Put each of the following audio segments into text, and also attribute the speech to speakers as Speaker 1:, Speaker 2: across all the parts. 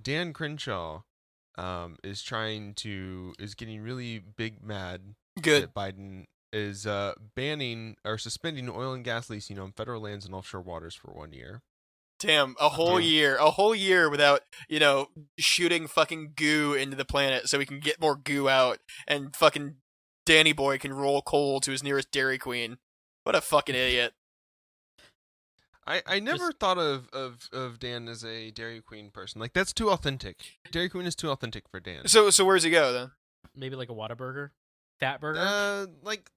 Speaker 1: Dan Crenshaw is getting really big mad
Speaker 2: Good.
Speaker 1: that Biden is banning or suspending oil and gas leasing on federal lands and offshore waters for 1 year.
Speaker 2: Damn, a whole year without, shooting fucking goo into the planet so we can get more goo out and fucking Danny Boy can roll coal to his nearest Dairy Queen. What a fucking idiot.
Speaker 1: I never thought of Dan as a Dairy Queen person. Like, that's too authentic. Dairy Queen is too authentic for Dan.
Speaker 2: So where's he go then?
Speaker 3: Maybe like a Whataburger? Fat burger?
Speaker 1: Like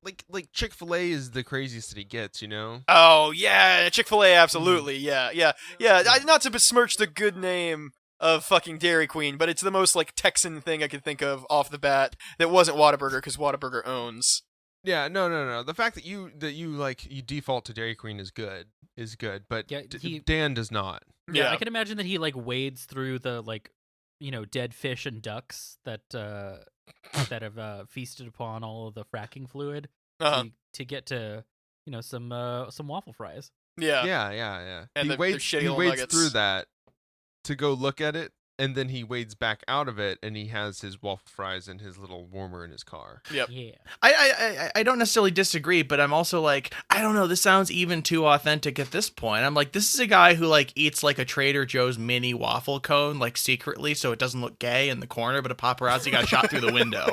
Speaker 1: Chick-fil-A is the craziest that he gets, you know?
Speaker 2: Oh, yeah, Chick-fil-A, absolutely, yeah. Not to besmirch the good name of fucking Dairy Queen, but it's the most, like, Texan thing I could think of off the bat that wasn't Whataburger, because Whataburger owns.
Speaker 1: Yeah, no. The fact that you default to Dairy Queen is good, but Dan does not.
Speaker 3: Yeah, I can imagine that he, like, wades through the, like, dead fish and ducks that have feasted upon all of the fracking fluid to get to some waffle fries.
Speaker 1: Yeah.
Speaker 2: And
Speaker 1: he wades through that to go look at it, and then he wades back out of it, and he has his waffle fries and his little warmer in his car.
Speaker 2: Yep.
Speaker 3: Yeah.
Speaker 4: I don't necessarily disagree, but I'm also like, I don't know, this sounds even too authentic at this point. I'm like, this is a guy who like eats like a Trader Joe's mini waffle cone, like secretly, so it doesn't look gay in the corner, but a paparazzi got shot through the window.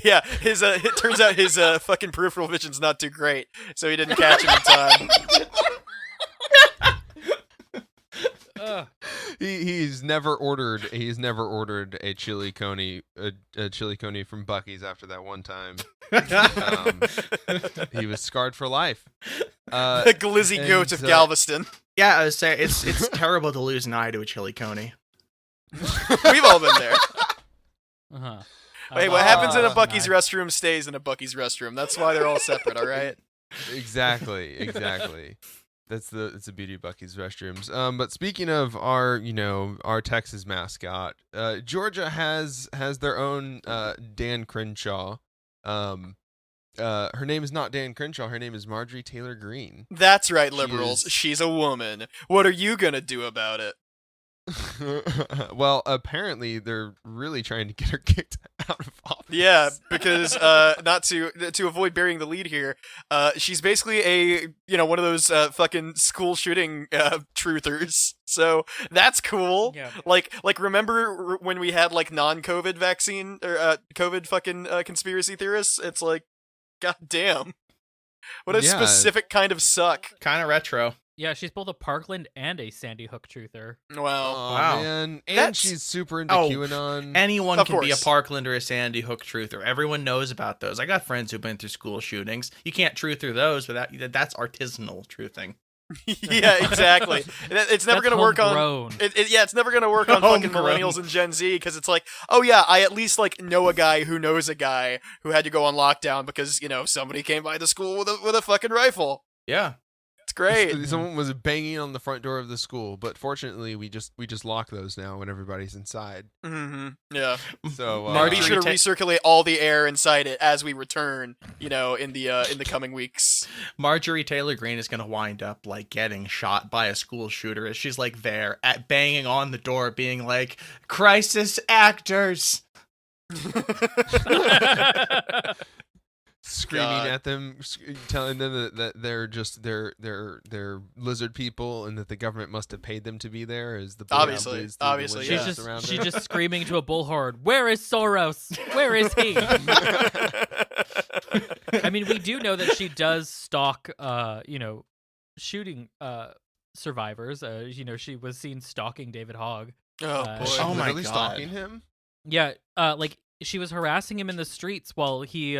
Speaker 2: Yeah, it turns out his fucking peripheral vision's not too great, so he didn't catch him in time.
Speaker 1: He's never ordered a chili coney from Buc-ee's after that one time. He was scarred for life.
Speaker 2: The glizzy goat of Galveston.
Speaker 4: Yeah, I was saying it's terrible to lose an eye to a chili coney.
Speaker 2: We've all been there.
Speaker 3: Uh-huh.
Speaker 2: Hey, what happens in a Buc-ee's restroom stays in a Buc-ee's restroom. That's why they're all separate, all right?
Speaker 1: Exactly. It's the beauty of Buc-ee's restrooms. But speaking of our Texas mascot, Georgia has their own Dan Crenshaw. Her name is not Dan Crenshaw. Her name is Marjorie Taylor Greene.
Speaker 2: That's right, liberals. She's a woman. What are you gonna do about it?
Speaker 1: Well, apparently they're really trying to get her kicked out of office.
Speaker 2: Yeah, because not to avoid burying the lead here, she's basically a one of those fucking school shooting truthers. So that's cool.
Speaker 3: Yeah.
Speaker 2: Like remember when we had like non-COVID vaccine or COVID fucking conspiracy theorists? It's like, god damn, what a specific kind of suck.
Speaker 4: Kind of retro.
Speaker 3: Yeah, she's both a Parkland and a Sandy Hook truther.
Speaker 2: Wow.
Speaker 1: Man. And she's super into QAnon.
Speaker 4: Anyone can be a Parkland or a Sandy Hook truther. Everyone knows about those. I got friends who've been through school shootings. You can't truth through those, but that's artisanal truthing.
Speaker 2: Yeah, exactly. It's never going to work on. It's never going to work on fucking millennials and Gen Z because it's like, oh yeah, I at least like know a guy who knows a guy who had to go on lockdown because somebody came by the school with a fucking rifle.
Speaker 4: Yeah.
Speaker 2: It's great.
Speaker 1: Someone was banging on the front door of the school, but fortunately, we just lock those now when everybody's inside.
Speaker 2: Mm-hmm. Yeah.
Speaker 1: So
Speaker 2: be sure to recirculate all the air inside it as we return. In the coming weeks.
Speaker 4: Marjorie Taylor Greene is gonna wind up like getting shot by a school shooter as she's like there at banging on the door, being like, "Crisis actors."
Speaker 1: Screaming at them, telling them that they're just they're lizard people, and that the government must have paid them to be there. Is the
Speaker 2: obviously
Speaker 3: she's just screaming to a bullhorn, "Where is Soros? Where is he?" I mean, we do know that she does stalk, shooting survivors. She was seen stalking David Hogg.
Speaker 2: Oh boy!
Speaker 4: Oh my god!
Speaker 1: Stalking him?
Speaker 3: Yeah, she was harassing him in the streets while he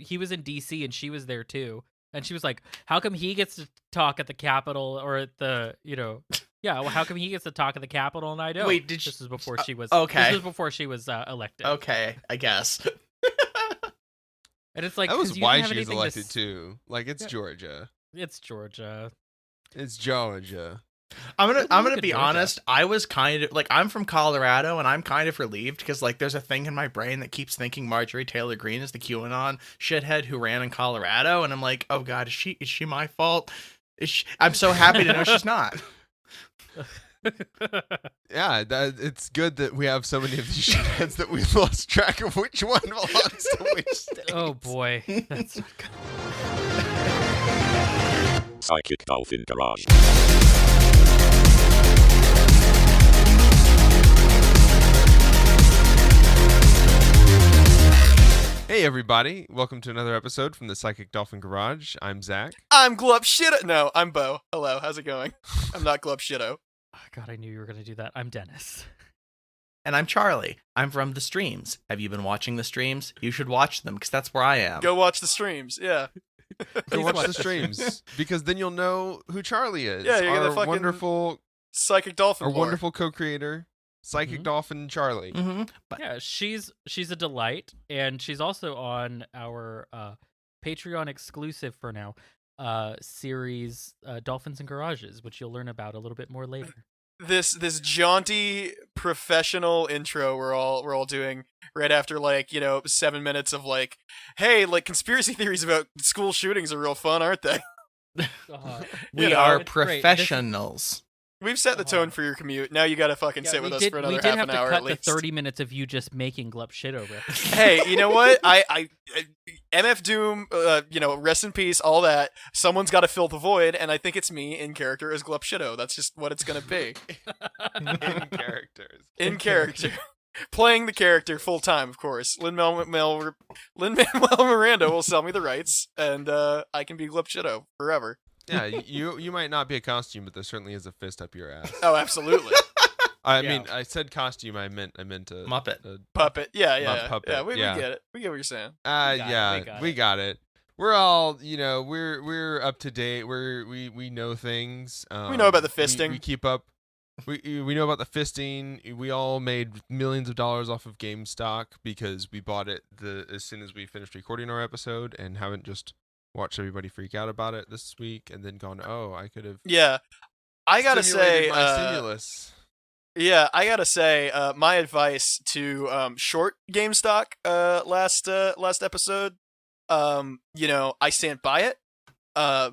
Speaker 3: he was in DC and she was there too, and she was like, how come he gets to talk at the Capitol or at the how come he gets to talk at the Capitol and I don't?
Speaker 4: Wait,
Speaker 3: this is before she was
Speaker 4: okay.
Speaker 3: This was before she was elected.
Speaker 4: Okay, I guess.
Speaker 3: And it's like,
Speaker 1: that was why she was elected
Speaker 3: too.
Speaker 1: Like, it's Georgia.
Speaker 3: It's Georgia.
Speaker 1: It's Georgia.
Speaker 4: I'm gonna be honest. I was kind of like, I'm from Colorado, and I'm kind of relieved because like there's a thing in my brain that keeps thinking Marjorie Taylor Greene is the QAnon shithead who ran in Colorado, and I'm like, oh god, is she my fault? I'm so happy to know she's not.
Speaker 1: Yeah, it's good that we have so many of these shitheads that we've lost track of which one belongs to which state.
Speaker 3: Oh boy, that's not good.
Speaker 5: Psychic Dolphin Garage.
Speaker 1: Hey everybody, welcome to another episode from the Psychic Dolphin Garage. I'm Zach.
Speaker 2: I'm Glup Shitto. No, I'm Bo. Hello, how's it going? I'm not Glup Shitto.
Speaker 3: Oh, God, I knew you were going to do that. I'm Dennis.
Speaker 4: And I'm Charlie. I'm from the streams. Have you been watching the streams? You should watch them, because that's where I am.
Speaker 2: Go watch the streams, yeah.
Speaker 1: Go watch the streams, because then you'll know who Charlie is.
Speaker 2: Yeah, you're
Speaker 1: our
Speaker 2: gonna fucking
Speaker 1: wonderful,
Speaker 2: Psychic Dolphin
Speaker 1: our
Speaker 2: lore.
Speaker 1: wonderful co-creator, Psychic Dolphin Charlie.
Speaker 4: Mm-hmm.
Speaker 3: Yeah, she's a delight, and she's also on our Patreon exclusive for now series Dolphins and Garages, which you'll learn about a little bit more later.
Speaker 2: This jaunty professional intro we're all doing right after 7 minutes of hey, conspiracy theories about school shootings are real fun, aren't they?
Speaker 4: We are professionals.
Speaker 2: We've set the tone for your commute. Now you gotta fucking sit with us for another half an hour at least.
Speaker 3: We did have to cut the 30 minutes of you just making Glup shit over.
Speaker 2: Hey, you know what? I MF Doom, rest in peace, all that. Someone's got to fill the void, and I think it's me in character as Glup Shitto. That's just what it's gonna be. In character. Playing the character full time, of course. Lin-Manuel Miranda will sell me the rights, and I can be Glup Shitto forever.
Speaker 1: Yeah, you might not be a costume, but there certainly is a fist up your ass.
Speaker 2: Oh, absolutely.
Speaker 1: I mean, I said costume. I meant a
Speaker 4: Muppet.
Speaker 2: Puppet. Yeah.
Speaker 1: Puppet.
Speaker 2: Yeah, we get it. We get what you're saying.
Speaker 1: We got it. We're all, we're up to date. We know things.
Speaker 2: We know about the fisting.
Speaker 1: We keep up. We know about the fisting. We all made millions of dollars off of GameStop because we bought it as soon as we finished recording our episode, and haven't just watched everybody freak out about it this week and then gone, oh, I could have.
Speaker 2: Yeah, I gotta say,
Speaker 1: my stimulus.
Speaker 2: Yeah, I gotta say, my advice to short GameStop last episode, I stand by it.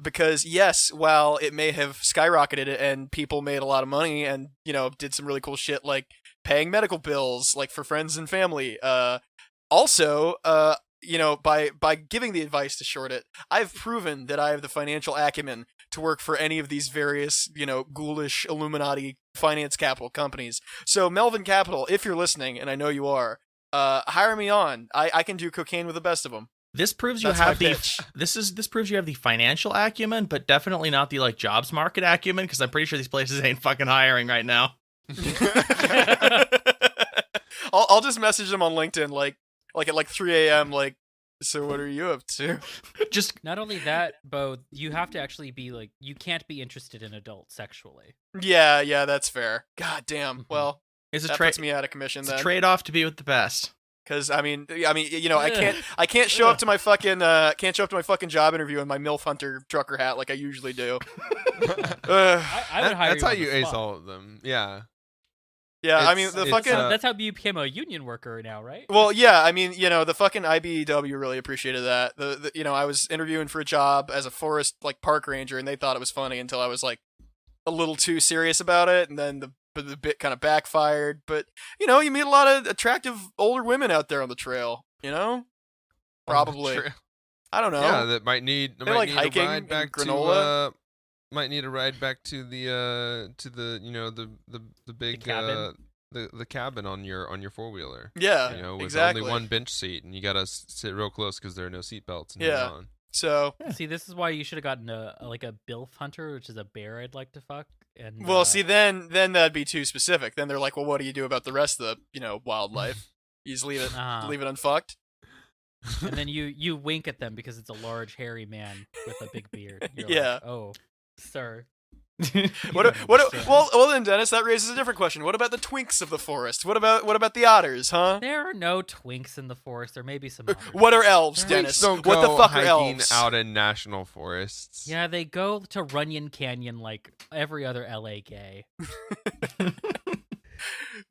Speaker 2: Because yes, while it may have skyrocketed and people made a lot of money and did some really cool shit like paying medical bills like for friends and family, also by giving the advice to short it, I've proven that I have the financial acumen to work for any of these various ghoulish Illuminati finance capital companies. So Melvin Capital, if you're listening, and I know you are, hire me on. I can do cocaine with the best of them.
Speaker 4: This proves you have this proves you have the financial acumen, but definitely not the jobs market acumen, because I'm pretty sure these places ain't fucking hiring right now.
Speaker 2: I'll just message them on LinkedIn like at 3 a.m. So what are you up to?
Speaker 3: Just not only that, Bo, you have to actually be you can't be interested in adults sexually.
Speaker 2: Yeah, that's fair. God damn. Well,
Speaker 4: that
Speaker 2: puts me out of commission.
Speaker 4: It's a trade-off to be with the best.
Speaker 2: Because I can't show up to my fucking job interview in my MILF Hunter trucker hat like I usually do.
Speaker 3: I would hire
Speaker 1: That's
Speaker 3: you
Speaker 1: how
Speaker 3: on
Speaker 1: you
Speaker 3: the
Speaker 1: ace
Speaker 3: spot.
Speaker 1: all of them. Yeah.
Speaker 2: Yeah, I mean the fucking.
Speaker 3: That's how you became a union worker now, right?
Speaker 2: Well, yeah, I mean the fucking IBEW really appreciated that. I was interviewing for a job as a forest park ranger, and they thought it was funny until I was a little too serious about it, and then the bit kind of backfired. But you meet a lot of attractive older women out there on the trail. Probably. I don't know.
Speaker 1: Yeah, that might need
Speaker 2: hiking
Speaker 1: a ride back
Speaker 2: granola.
Speaker 1: Might need a ride back to the big
Speaker 3: cabin.
Speaker 1: the cabin on your 4-wheeler.
Speaker 2: Yeah,
Speaker 1: with
Speaker 2: exactly.
Speaker 1: only one bench seat, and you gotta sit real close because there are no seat belts.
Speaker 2: Yeah.
Speaker 1: On.
Speaker 2: So
Speaker 3: see, this is why you should have gotten a BILF hunter, which is a bear I'd like to fuck. And
Speaker 2: see, then that'd be too specific. Then they're like, well, what do you do about the rest of the wildlife? You just leave it unfucked.
Speaker 3: And then you wink at them because it's a large hairy man with a big beard. You're
Speaker 2: yeah.
Speaker 3: Oh, sir.
Speaker 2: Well then, Dennis, that raises a different question. What about the twinks of the forest? What about the otters, huh?
Speaker 3: There are no twinks in the forest. There may be some otters.
Speaker 2: What are elves, Dennis?
Speaker 1: Don't
Speaker 2: what the
Speaker 1: go
Speaker 2: fuck are
Speaker 1: hiking
Speaker 2: elves?
Speaker 1: out in national forests.
Speaker 3: Yeah, they go to Runyon Canyon like every other LA gay.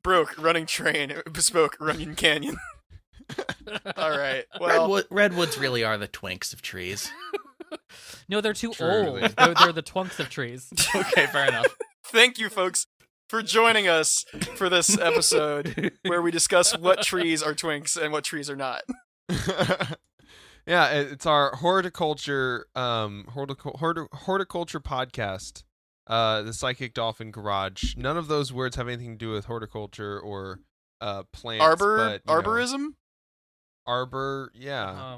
Speaker 2: Broke running train, bespoke Runyon Canyon. All right. Well,
Speaker 4: Redwoods really are the twinks of trees.
Speaker 3: No, they're too
Speaker 1: Truly.
Speaker 3: old. They're the twunks of trees.
Speaker 4: Okay, fair enough.
Speaker 2: Thank you, folks, for joining us for this episode where we discuss what trees are twinks and what trees are not.
Speaker 1: Yeah, it's our horticulture horticulture podcast. The Psychic Dolphin Garage. None of those words have anything to do with horticulture or plants.
Speaker 2: Arborism?
Speaker 1: Arbor, yeah.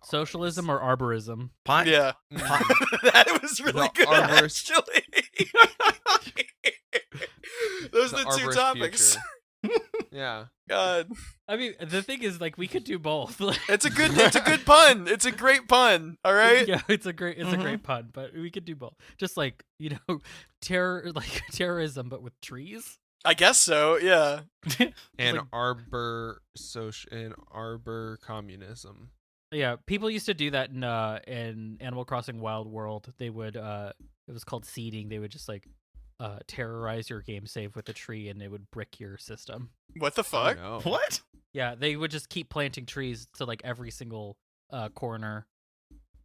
Speaker 3: Socialism or arborism?
Speaker 4: Pine.
Speaker 2: Yeah. That was really good, actually. Those are the two topics.
Speaker 1: Yeah.
Speaker 2: God.
Speaker 3: I mean, the thing is, like, we could do both.
Speaker 2: It's a good pun. It's a great pun. All right.
Speaker 3: Yeah, it's a great pun, but we could do both. Just like, terrorism, but with trees.
Speaker 2: I guess so. Yeah.
Speaker 1: And
Speaker 3: like,
Speaker 1: arbor communism.
Speaker 3: Yeah, people used to do that in Animal Crossing Wild World. They would it was called seeding. They would just like terrorize your game save with a tree, and it would brick your system.
Speaker 2: What the fuck?
Speaker 1: Oh, no.
Speaker 4: What?
Speaker 3: Yeah, they would just keep planting trees to like every single corner,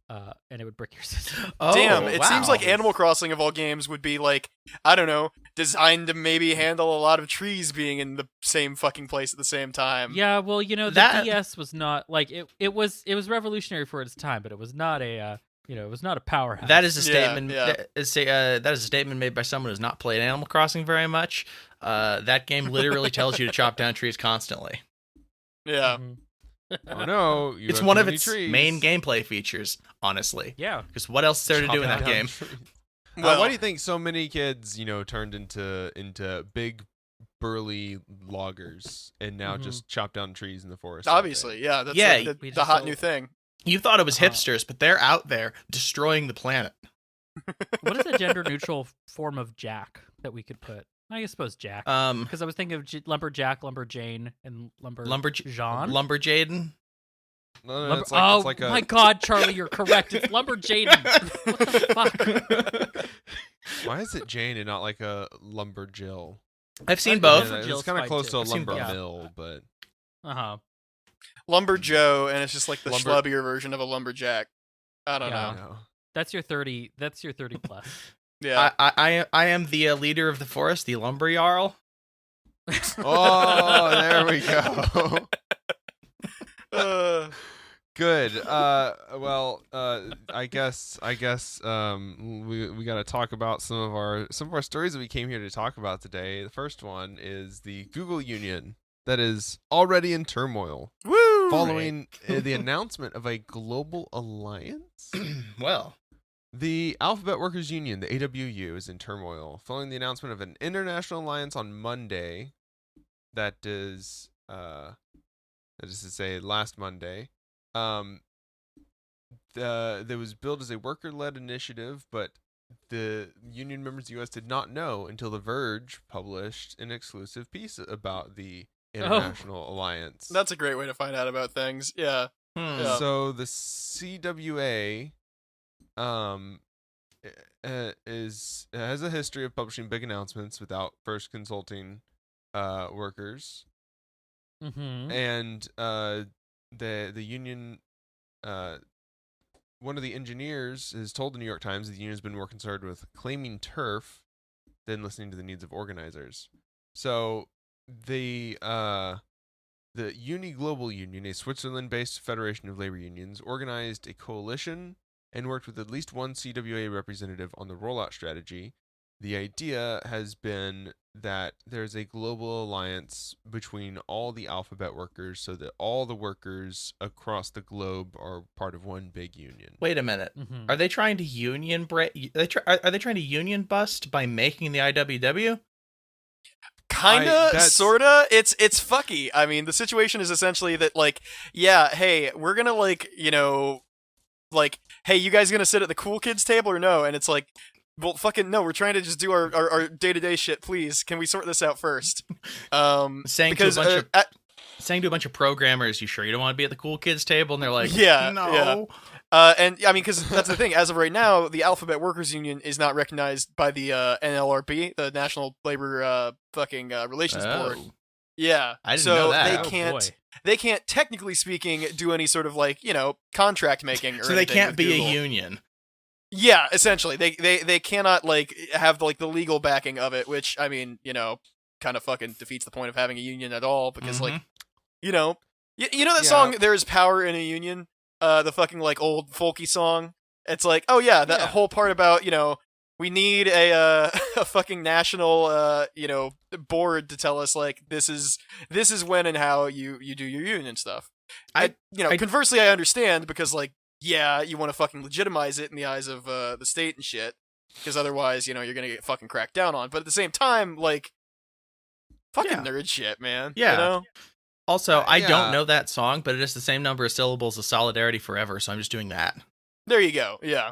Speaker 3: and it would brick your system.
Speaker 4: Oh,
Speaker 2: damn, it
Speaker 4: wow.
Speaker 2: seems like Animal Crossing of all games would be like, I don't know, designed to maybe handle a lot of trees being in the same fucking place at the same time.
Speaker 3: Yeah, well, the DS was not like it was revolutionary for its time, but it was not a it was not a powerhouse.
Speaker 4: That is a statement.
Speaker 2: Yeah.
Speaker 4: That is a statement made by someone who's not played Animal Crossing very much. That game literally tells you to chop down trees constantly.
Speaker 2: Yeah.
Speaker 3: Mhm.
Speaker 1: Oh no!
Speaker 4: It's one of its main gameplay features, honestly.
Speaker 3: Yeah.
Speaker 4: Because what else is there to do in that game?
Speaker 2: Well,
Speaker 1: why do you think so many kids, turned into big, burly loggers and now just chop down trees in the forest?
Speaker 2: obviously, yeah. That's
Speaker 4: Yeah,
Speaker 2: like
Speaker 3: we
Speaker 2: the
Speaker 3: just
Speaker 2: hot
Speaker 3: don't-
Speaker 2: new thing.
Speaker 4: You thought it was hipsters, but they're out there destroying the planet.
Speaker 3: What is a gender neutral form of Jack that we could put? I suppose Jack. Because I was thinking of lumberjack, lumberjane, and Jean.
Speaker 4: Lumberjaden.
Speaker 1: No, it's like
Speaker 3: my God, Charlie, you're correct. It's lumberjaden. What the fuck?
Speaker 1: Why is it Jane and not like a lumberjill?
Speaker 4: I've seen
Speaker 3: Yeah,
Speaker 4: both.
Speaker 3: that-
Speaker 1: It's
Speaker 3: Jill's
Speaker 1: kind of
Speaker 3: fine,
Speaker 1: close
Speaker 3: too.
Speaker 1: to a
Speaker 4: I've seen
Speaker 1: lumber
Speaker 4: both.
Speaker 1: mill, but
Speaker 2: Lumber Joe, and it's just like the
Speaker 1: Lumber-
Speaker 2: schlubbier version of a lumberjack. I don't
Speaker 3: Yeah.
Speaker 2: know.
Speaker 3: That's your 30. That's your 30 plus.
Speaker 2: Yeah.
Speaker 4: I am the leader of the forest, the lumber jarl.
Speaker 1: Oh, there we go. Good. I guess we got to talk about some of our stories that we came here to talk about today. The first one is the Google Union that is already in turmoil
Speaker 2: Woo!
Speaker 1: following the announcement of a global alliance.
Speaker 4: Well,
Speaker 1: The Alphabet Workers Union, the AWU, is in turmoil following the announcement of an international alliance on Monday. That is to say, last Monday. That was billed as a worker-led initiative, but the union members of the U.S. did not know until The Verge published an exclusive piece about the international alliance.
Speaker 2: That's a great way to find out about things. Yeah. Yeah.
Speaker 1: So the CWA has a history of publishing big announcements without first consulting workers,
Speaker 3: Mm-hmm.
Speaker 1: and the union, one of the engineers has told the New York Times the union has been more concerned with claiming turf than listening to the needs of organizers. So the Global Union, a Switzerland-based federation of labor unions, organized a coalition and worked with at least one CWA representative on the rollout strategy. The idea has been that there's a global alliance between all the Alphabet workers so that all the workers across the globe are part of one big union.
Speaker 4: wait a minute.
Speaker 3: Mm-hmm.
Speaker 4: Are they trying to are they trying to union bust by making the IWW?
Speaker 2: Kinda, sorta. It's fucky. I mean, the situation is essentially that, like, yeah, hey, we're gonna, like, hey, you guys gonna sit at the cool kids table or no? And it's like, well, fucking no, we're trying to just do our day-to-day shit, please. Can we sort this out first?
Speaker 4: Saying
Speaker 2: because,
Speaker 4: to a bunch of programmers, you sure you don't want to be at the cool kids table? And they're like,
Speaker 2: Yeah,
Speaker 4: no.
Speaker 2: yeah. And I mean, because that's the thing. As of right now, the Alphabet Workers Union is not recognized by the NLRB, the National Labor Relations Board.
Speaker 4: Oh.
Speaker 2: Yeah,
Speaker 4: I didn't
Speaker 2: so
Speaker 4: know that.
Speaker 3: Oh,
Speaker 2: they
Speaker 3: boy.
Speaker 2: can't, technically speaking, do any sort of, like, contract making or
Speaker 4: So they
Speaker 2: anything
Speaker 4: can't
Speaker 2: with
Speaker 4: be
Speaker 2: Google.
Speaker 4: a union.
Speaker 2: Yeah, essentially, they cannot like have like the legal backing of it, which I mean, kind of fucking defeats the point of having a union at all because like, you know that song "There Is Power in a Union," the fucking like old folky song. It's like, oh yeah, that whole part about we need a a fucking national board to tell us like this is when and how you do your union stuff. Conversely, I understand because like. Yeah, you want to fucking legitimize it in the eyes of the state and shit, because otherwise, you're gonna get fucking cracked down on. But at the same time, like, fucking nerd shit, man.
Speaker 4: Yeah. Also, I don't know that song, but it is the same number of syllables as Solidarity Forever, so I'm just doing that.
Speaker 2: There you go. Yeah.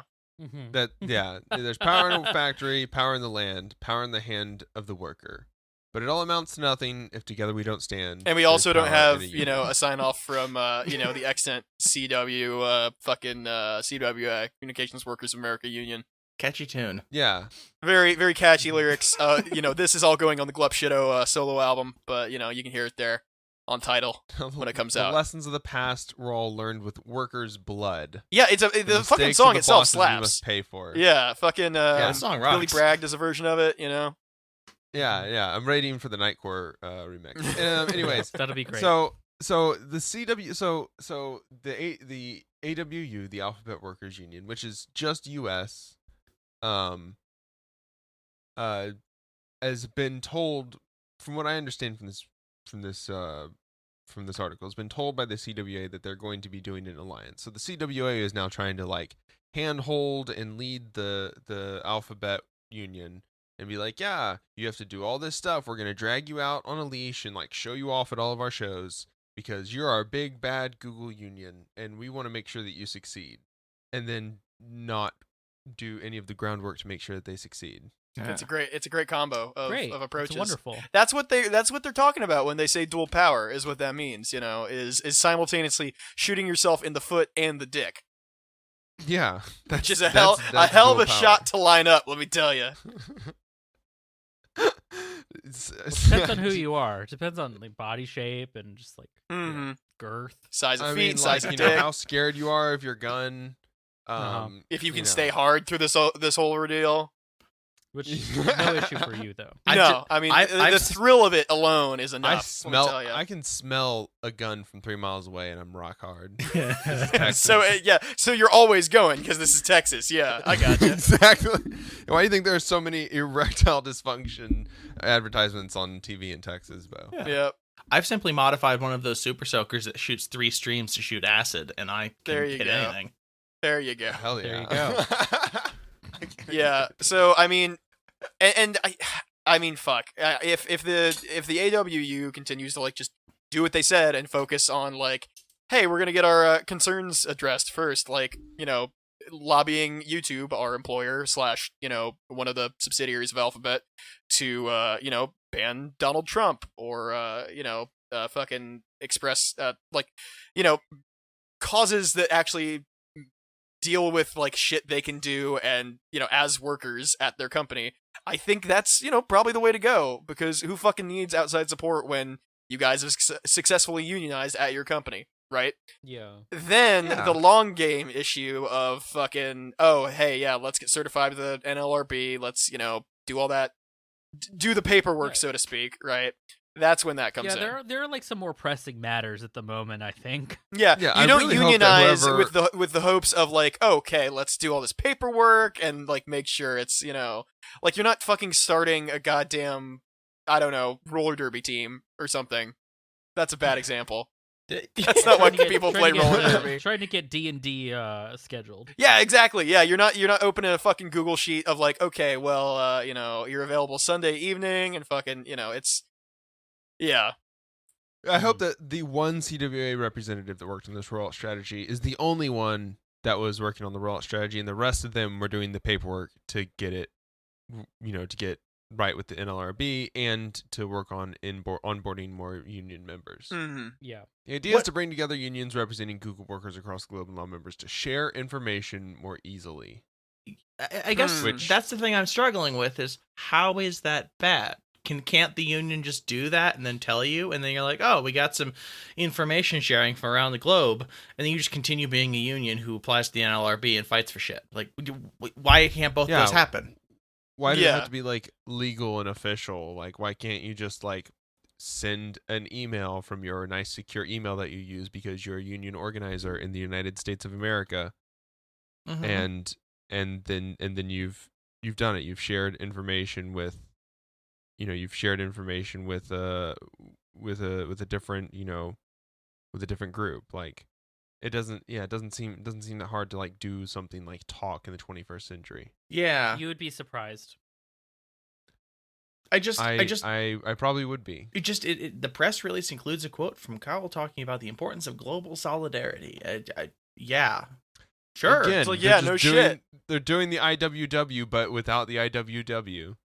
Speaker 1: There's power in the factory, power in the land, power in the hand of the worker. But it all amounts to nothing if together we don't stand.
Speaker 2: And we also don't have, a sign off from, the extant CW, CWA, Communications Workers of America Union.
Speaker 4: Catchy tune.
Speaker 1: Yeah.
Speaker 2: Very, very catchy lyrics. This is all going on the Glup Shitto solo album, but, you can hear it there on Tidal when it comes out.
Speaker 1: The lessons of the past were all learned with workers' blood.
Speaker 2: Yeah, the fucking song itself slaps.
Speaker 1: We must pay for.
Speaker 2: Yeah, fucking,
Speaker 4: the song rocks.
Speaker 2: Billy Bragg does a version of it,
Speaker 1: Yeah, I'm waiting for the Nightcore remix. Anyways,
Speaker 3: that'll be great.
Speaker 1: So the CW, the AWU, the Alphabet Workers Union, which is just U.S., has been told, from what I understand from this article, has been told by the CWA that they're going to be doing an alliance. So the CWA is now trying to like handhold and lead the Alphabet Union. And be like, yeah, you have to do all this stuff. We're going to drag you out on a leash and like show you off at all of our shows because you're our big bad Google union and we want to make sure that you succeed. And then not do any of the groundwork to make sure that they succeed.
Speaker 2: Yeah. It's a great combo of approaches.
Speaker 3: It's wonderful.
Speaker 2: That's what they're talking about when they say dual power is what that means, is simultaneously shooting yourself in the foot and the dick.
Speaker 1: Yeah.
Speaker 2: Which is a hell of a shot to line up, let me tell you.
Speaker 3: Depends on who you are. It depends on like body shape and just like girth,
Speaker 2: size of feet, size of dick.
Speaker 1: How scared you are of your gun.
Speaker 2: If you can stay hard through this whole ordeal.
Speaker 3: Which is no issue for you though.
Speaker 2: The thrill of it alone is enough.
Speaker 1: I can smell a gun from 3 miles away, and I'm rock hard.
Speaker 2: So you're always going because this is Texas. Yeah, I gotcha.
Speaker 1: Exactly. Why do you think there are so many erectile dysfunction advertisements on TV in Texas, Bo?
Speaker 2: Yeah. Yep.
Speaker 4: I've simply modified one of those super soakers that shoots 3 streams to shoot acid, and I can hit anything.
Speaker 2: There you go.
Speaker 1: Hell yeah.
Speaker 3: There you go.
Speaker 2: Yeah. So I mean, fuck. If the AWU continues to like just do what they said and focus on like, hey, we're gonna get our concerns addressed first, like lobbying YouTube, our employer / one of the subsidiaries of Alphabet, to ban Donald Trump or fucking express causes that actually deal with like shit they can do and as workers at their company. I think that's probably the way to go, because who fucking needs outside support when you guys have successfully unionized at your company, right?
Speaker 3: Yeah.
Speaker 2: Then the long game issue of fucking, oh hey, yeah, let's get certified with the NLRB, let's do all that, do the paperwork, so to speak, right? That's when that comes in.
Speaker 3: Yeah, there are like some more pressing matters at the moment, I think.
Speaker 2: Yeah, you don't unionize with the hopes of like, okay, let's do all this paperwork and like make sure it's like you're not fucking starting a goddamn, I don't know, roller derby team or something. That's a bad example. That's not why people play roller derby.
Speaker 3: Trying to get D&D scheduled.
Speaker 2: Yeah, exactly. Yeah, you're not opening a fucking Google sheet of like, okay, well, you're available Sunday evening and fucking, it's. Yeah.
Speaker 1: I hope that the one CWA representative that worked on this rollout strategy is the only one that was working on the rollout strategy, and the rest of them were doing the paperwork to get it, to get right with the NLRB and to work on onboarding more union members.
Speaker 2: Mm-hmm.
Speaker 3: Yeah.
Speaker 1: The idea is to bring together unions representing Google workers across the globe and law members to share information more easily.
Speaker 4: I guess that's the thing I'm struggling with is how is that bad? can't the union just do that and then tell you, and then you're like, oh, we got some information sharing from around the globe, and then you just continue being a union who applies to the NLRB and fights for shit? Like, why can't both those happen?
Speaker 1: Why does it have to be like legal and official? Like, why can't you just like send an email from your nice secure email that you use because you're a union organizer in the United States of America, and then you've done it. You've shared information with, you've shared information with a different, with a different group. Like, it doesn't seem that hard to like do something like talk in the 21st century.
Speaker 4: Yeah,
Speaker 3: you would be surprised.
Speaker 1: I probably would be.
Speaker 4: The press release includes a quote from Kyle talking about the importance of global solidarity. Yeah, sure.
Speaker 1: Again,
Speaker 2: it's like, shit.
Speaker 1: They're doing the IWW, but without the IWW.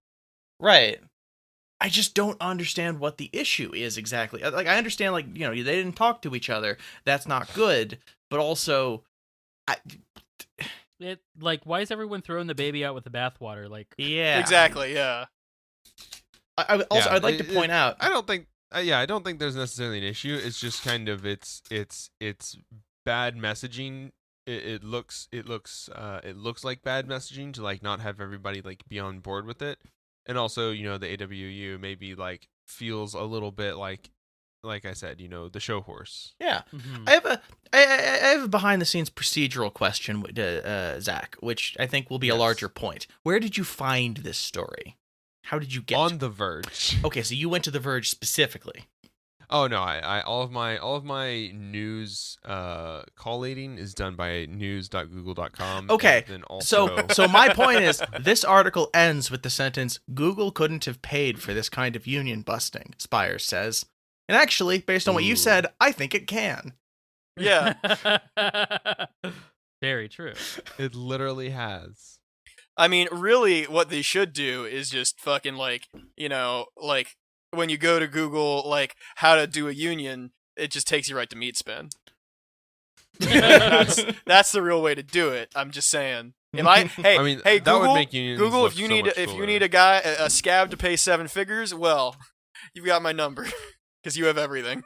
Speaker 4: Right. I just don't understand what the issue is exactly. Like, I understand, like, they didn't talk to each other. That's not good. But also,
Speaker 3: why is everyone throwing the baby out with the bathwater? Like,
Speaker 4: yeah,
Speaker 2: exactly, yeah.
Speaker 4: I'd like to point out.
Speaker 1: I don't think there's necessarily an issue. It's just kind of it's bad messaging. It looks like bad messaging to like not have everybody like be on board with it, and also the AWU maybe like feels a little bit like I said, the show horse.
Speaker 4: Yeah, I have a behind the scenes procedural question, Zach, which I think will be a larger point. Where did you find this story? How did you get
Speaker 1: on The Verge?
Speaker 4: Okay, so you went to The Verge specifically.
Speaker 1: Oh no, I all of my news collating is done by news.google.com.
Speaker 4: Okay,
Speaker 1: then also...
Speaker 4: so my point is, this article ends with the sentence, "Google couldn't have paid for this kind of union busting," Spires says. And actually, based on what you said, I think it can.
Speaker 2: Yeah.
Speaker 3: Very true.
Speaker 1: It literally has.
Speaker 2: I mean, really, what they should do is just fucking like, like when you go to Google, like how to do a union, it just takes you right to Meatspin. That's the real way to do it. I'm just saying. Hey,
Speaker 1: that
Speaker 2: Google,
Speaker 1: would make unions
Speaker 2: Google,
Speaker 1: look
Speaker 2: if you
Speaker 1: so
Speaker 2: need
Speaker 1: much
Speaker 2: if you
Speaker 1: cooler.
Speaker 2: need a scab to pay 7 figures, well, you've got my number because you have everything.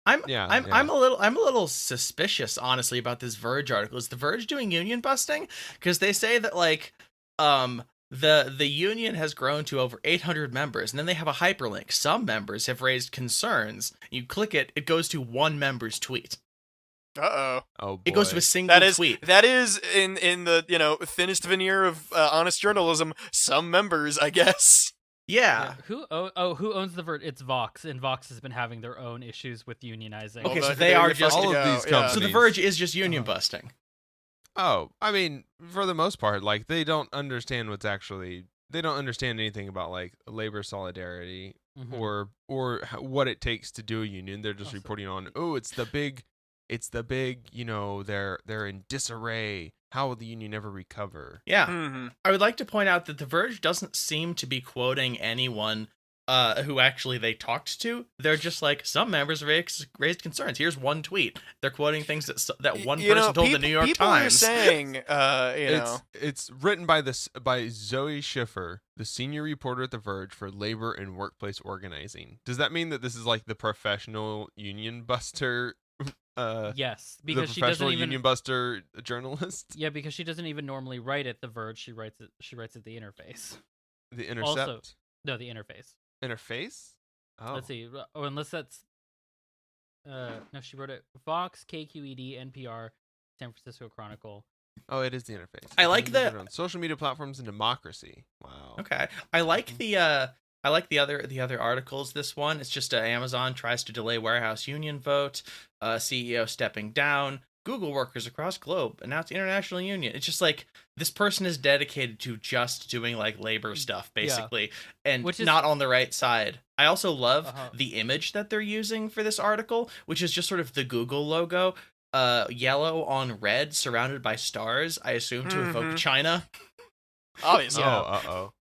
Speaker 4: I'm a little suspicious, honestly, about this Verge article. Is The Verge doing union busting? Because they say that like the union has grown to over 800 members, and then they have a hyperlink. Some members have raised concerns. You click it, it goes to one member's tweet.
Speaker 2: Oh
Speaker 1: boy.
Speaker 4: It goes to a single tweet.
Speaker 2: That is in the thinnest veneer of honest journalism. Some members, I guess.
Speaker 4: Yeah.
Speaker 3: Who owns The Verge? It's Vox, and Vox has been having their own issues with unionizing.
Speaker 4: Okay, so they are just
Speaker 1: all of these companies.
Speaker 4: So The Verge is just union busting.
Speaker 1: Oh, I mean, for the most part, like they don't understand anything about like labor solidarity or what it takes to do a union. They're just reporting on, it's the big, they're in disarray. How will the union ever recover?
Speaker 4: Yeah.
Speaker 2: Mm-hmm.
Speaker 4: I would like to point out that The Verge doesn't seem to be quoting anyone who actually they talked to. They're just like, some members raised concerns. Here's one tweet. They're quoting things that one person told the New York
Speaker 2: people
Speaker 4: Times.
Speaker 2: People are saying,
Speaker 1: It's written by Zoe Schiffer, the senior reporter at The Verge for labor and workplace organizing. Does that mean that this is like the professional union buster?
Speaker 3: Yes, because she
Speaker 1: professional
Speaker 3: doesn't even
Speaker 1: union buster journalist.
Speaker 3: Yeah, because she doesn't even normally write at The Verge. She writes at the Interface.
Speaker 1: The Intercept.
Speaker 3: Also, no, the Interface.
Speaker 1: Interface. Oh,
Speaker 3: let's see. Oh, unless that's. No, she wrote it. Fox, KQED, NPR, San Francisco Chronicle.
Speaker 1: Oh, it is the Interface.
Speaker 4: I like that
Speaker 1: on social media platforms and democracy. Wow.
Speaker 4: Okay, I like the other articles. This one, it's just Amazon tries to delay warehouse union vote. CEO stepping down. Google workers across globe announce international union. It's just like this person is dedicated to just doing like labor stuff, basically, and which is not on the right side. I also love the image that they're using for this article, which is just sort of the Google logo, yellow on red, surrounded by stars. I assume to evoke China.
Speaker 2: Obviously.
Speaker 1: Oh,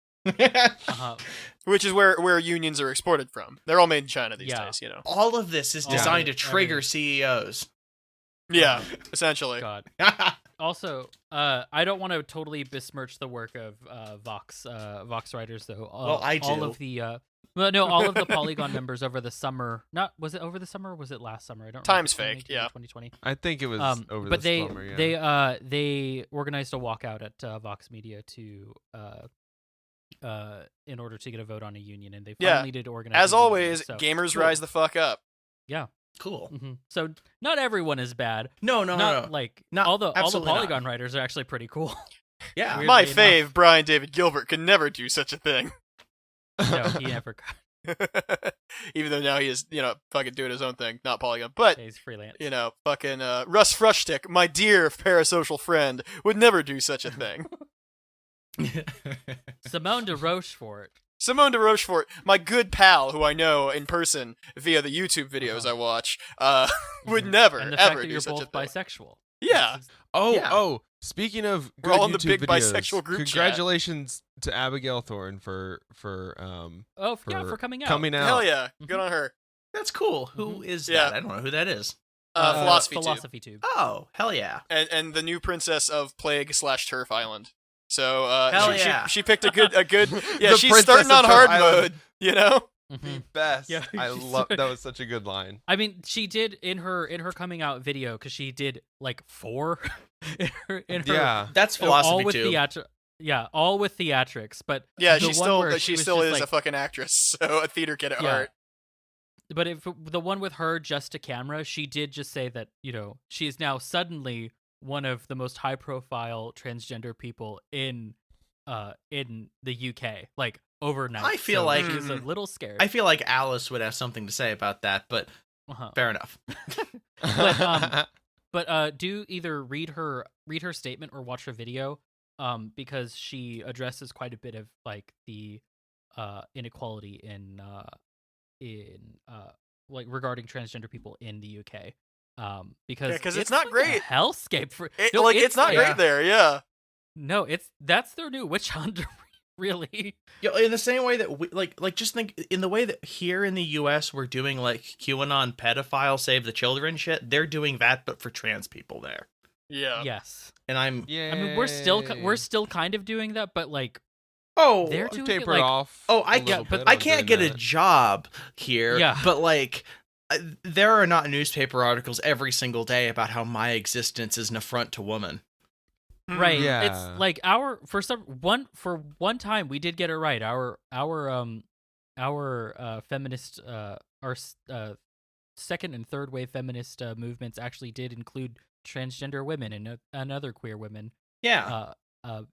Speaker 2: Which is where unions are exported from. They're all made in China these days,
Speaker 4: All of this is designed to trigger CEOs.
Speaker 2: Yeah, essentially.
Speaker 3: God. Also, I don't want to totally besmirch the work of Vox writers though.
Speaker 4: Well, I do.
Speaker 3: All of the all of the Polygon members over the summer. Was it over the summer or was it last summer? I don't.
Speaker 2: Time's
Speaker 3: remember.
Speaker 2: fake. Yeah.
Speaker 3: 2020.
Speaker 1: I think it was over
Speaker 3: but
Speaker 1: the summer. Yeah.
Speaker 3: they organized a walkout at Vox Media to in order to get a vote on a union, and they finally did organize.
Speaker 2: As always,
Speaker 3: so,
Speaker 2: gamers rise the fuck up.
Speaker 3: Yeah.
Speaker 4: Cool.
Speaker 3: Mm-hmm. So not everyone is bad.
Speaker 4: No.
Speaker 3: Like all the
Speaker 4: absolutely
Speaker 3: Polygon
Speaker 4: not.
Speaker 3: writers are actually pretty cool.
Speaker 4: Yeah.
Speaker 3: Weirdly
Speaker 2: My
Speaker 3: enough.
Speaker 2: fave, Brian David Gilbert, could never do such a thing.
Speaker 3: No, he never could.
Speaker 2: Even though now he is, fucking doing his own thing, not Polygon. But,
Speaker 3: He's freelance.
Speaker 2: fucking Russ Frushtick, my dear parasocial friend, would never do such a thing.
Speaker 3: Simone de Rochefort.
Speaker 2: Simone de Rochefort, my good pal, who I know in person via the YouTube videos I watch, would never,
Speaker 3: And the fact
Speaker 2: ever
Speaker 3: that
Speaker 2: do
Speaker 3: you're
Speaker 2: such a
Speaker 3: both
Speaker 2: thing.
Speaker 3: bisexual.
Speaker 2: Yeah.
Speaker 1: Oh, speaking of
Speaker 2: We're
Speaker 1: good
Speaker 2: all in the
Speaker 1: YouTube
Speaker 2: big
Speaker 1: videos,
Speaker 2: bisexual group chat.
Speaker 1: congratulations to Abigail Thorne for
Speaker 3: for coming out.
Speaker 1: Coming out.
Speaker 2: Hell yeah. Good on her.
Speaker 4: That's cool. Who is
Speaker 2: Yeah.
Speaker 4: that? I don't know who that is.
Speaker 2: Philosophy Tube.
Speaker 4: Oh, hell yeah.
Speaker 2: And the new princess of Plague/Turf Island. So
Speaker 4: Hell yeah.
Speaker 2: she picked a good yeah,
Speaker 1: The
Speaker 2: she's
Speaker 1: princess
Speaker 2: starting
Speaker 1: of
Speaker 2: on
Speaker 1: Turf
Speaker 2: hard
Speaker 1: Island.
Speaker 2: mode,
Speaker 3: Mhm.
Speaker 1: Best.
Speaker 3: Yeah,
Speaker 1: I love that was such a good line.
Speaker 3: I mean, she did in her coming out video because she did like 4 in her
Speaker 1: Yeah.
Speaker 4: That's
Speaker 3: all
Speaker 4: philosophy
Speaker 3: with
Speaker 4: too.
Speaker 3: all with theatrics. But
Speaker 2: Yeah,
Speaker 3: the
Speaker 2: she
Speaker 3: one where
Speaker 2: still
Speaker 3: she was
Speaker 2: still
Speaker 3: just,
Speaker 2: is
Speaker 3: like,
Speaker 2: a fucking actress, so a theater kid at heart.
Speaker 3: But if the one with her just to camera, she did just say that she is now suddenly one of the most high profile transgender people in the UK, like overnight.
Speaker 4: I feel
Speaker 3: So
Speaker 4: like-
Speaker 3: she was a little scared.
Speaker 4: I feel like Alice would have something to say about that, but fair enough.
Speaker 3: But do either read her statement or watch her video, because she addresses quite a bit of like the inequality in like regarding transgender people in the UK. Because
Speaker 2: it's not
Speaker 3: like
Speaker 2: great.
Speaker 3: a hellscape for
Speaker 2: It's not great there, yeah.
Speaker 3: No, that's their new witch hunt, really.
Speaker 4: Yeah, in the same way that we, like just think in the way that here in the US we're doing like QAnon pedophile save the children shit, they're doing that but for trans people there.
Speaker 2: Yeah.
Speaker 3: Yes.
Speaker 4: And I'm
Speaker 1: Yeah.
Speaker 3: I mean, we're still kind of doing that, but like they're doing it
Speaker 1: taper
Speaker 3: like
Speaker 1: off.
Speaker 4: Oh,
Speaker 1: a little
Speaker 3: but
Speaker 1: bit
Speaker 4: I
Speaker 1: on
Speaker 4: can't
Speaker 1: doing
Speaker 4: get a
Speaker 1: that.
Speaker 4: job here,
Speaker 3: Yeah.
Speaker 4: but like there are not newspaper articles every single day about how my existence is an affront to woman.
Speaker 3: right.
Speaker 1: Yeah.
Speaker 3: It's like for one time we did get it right. Our feminist second and third wave feminist movements actually did include transgender women and other queer women.
Speaker 4: Yeah.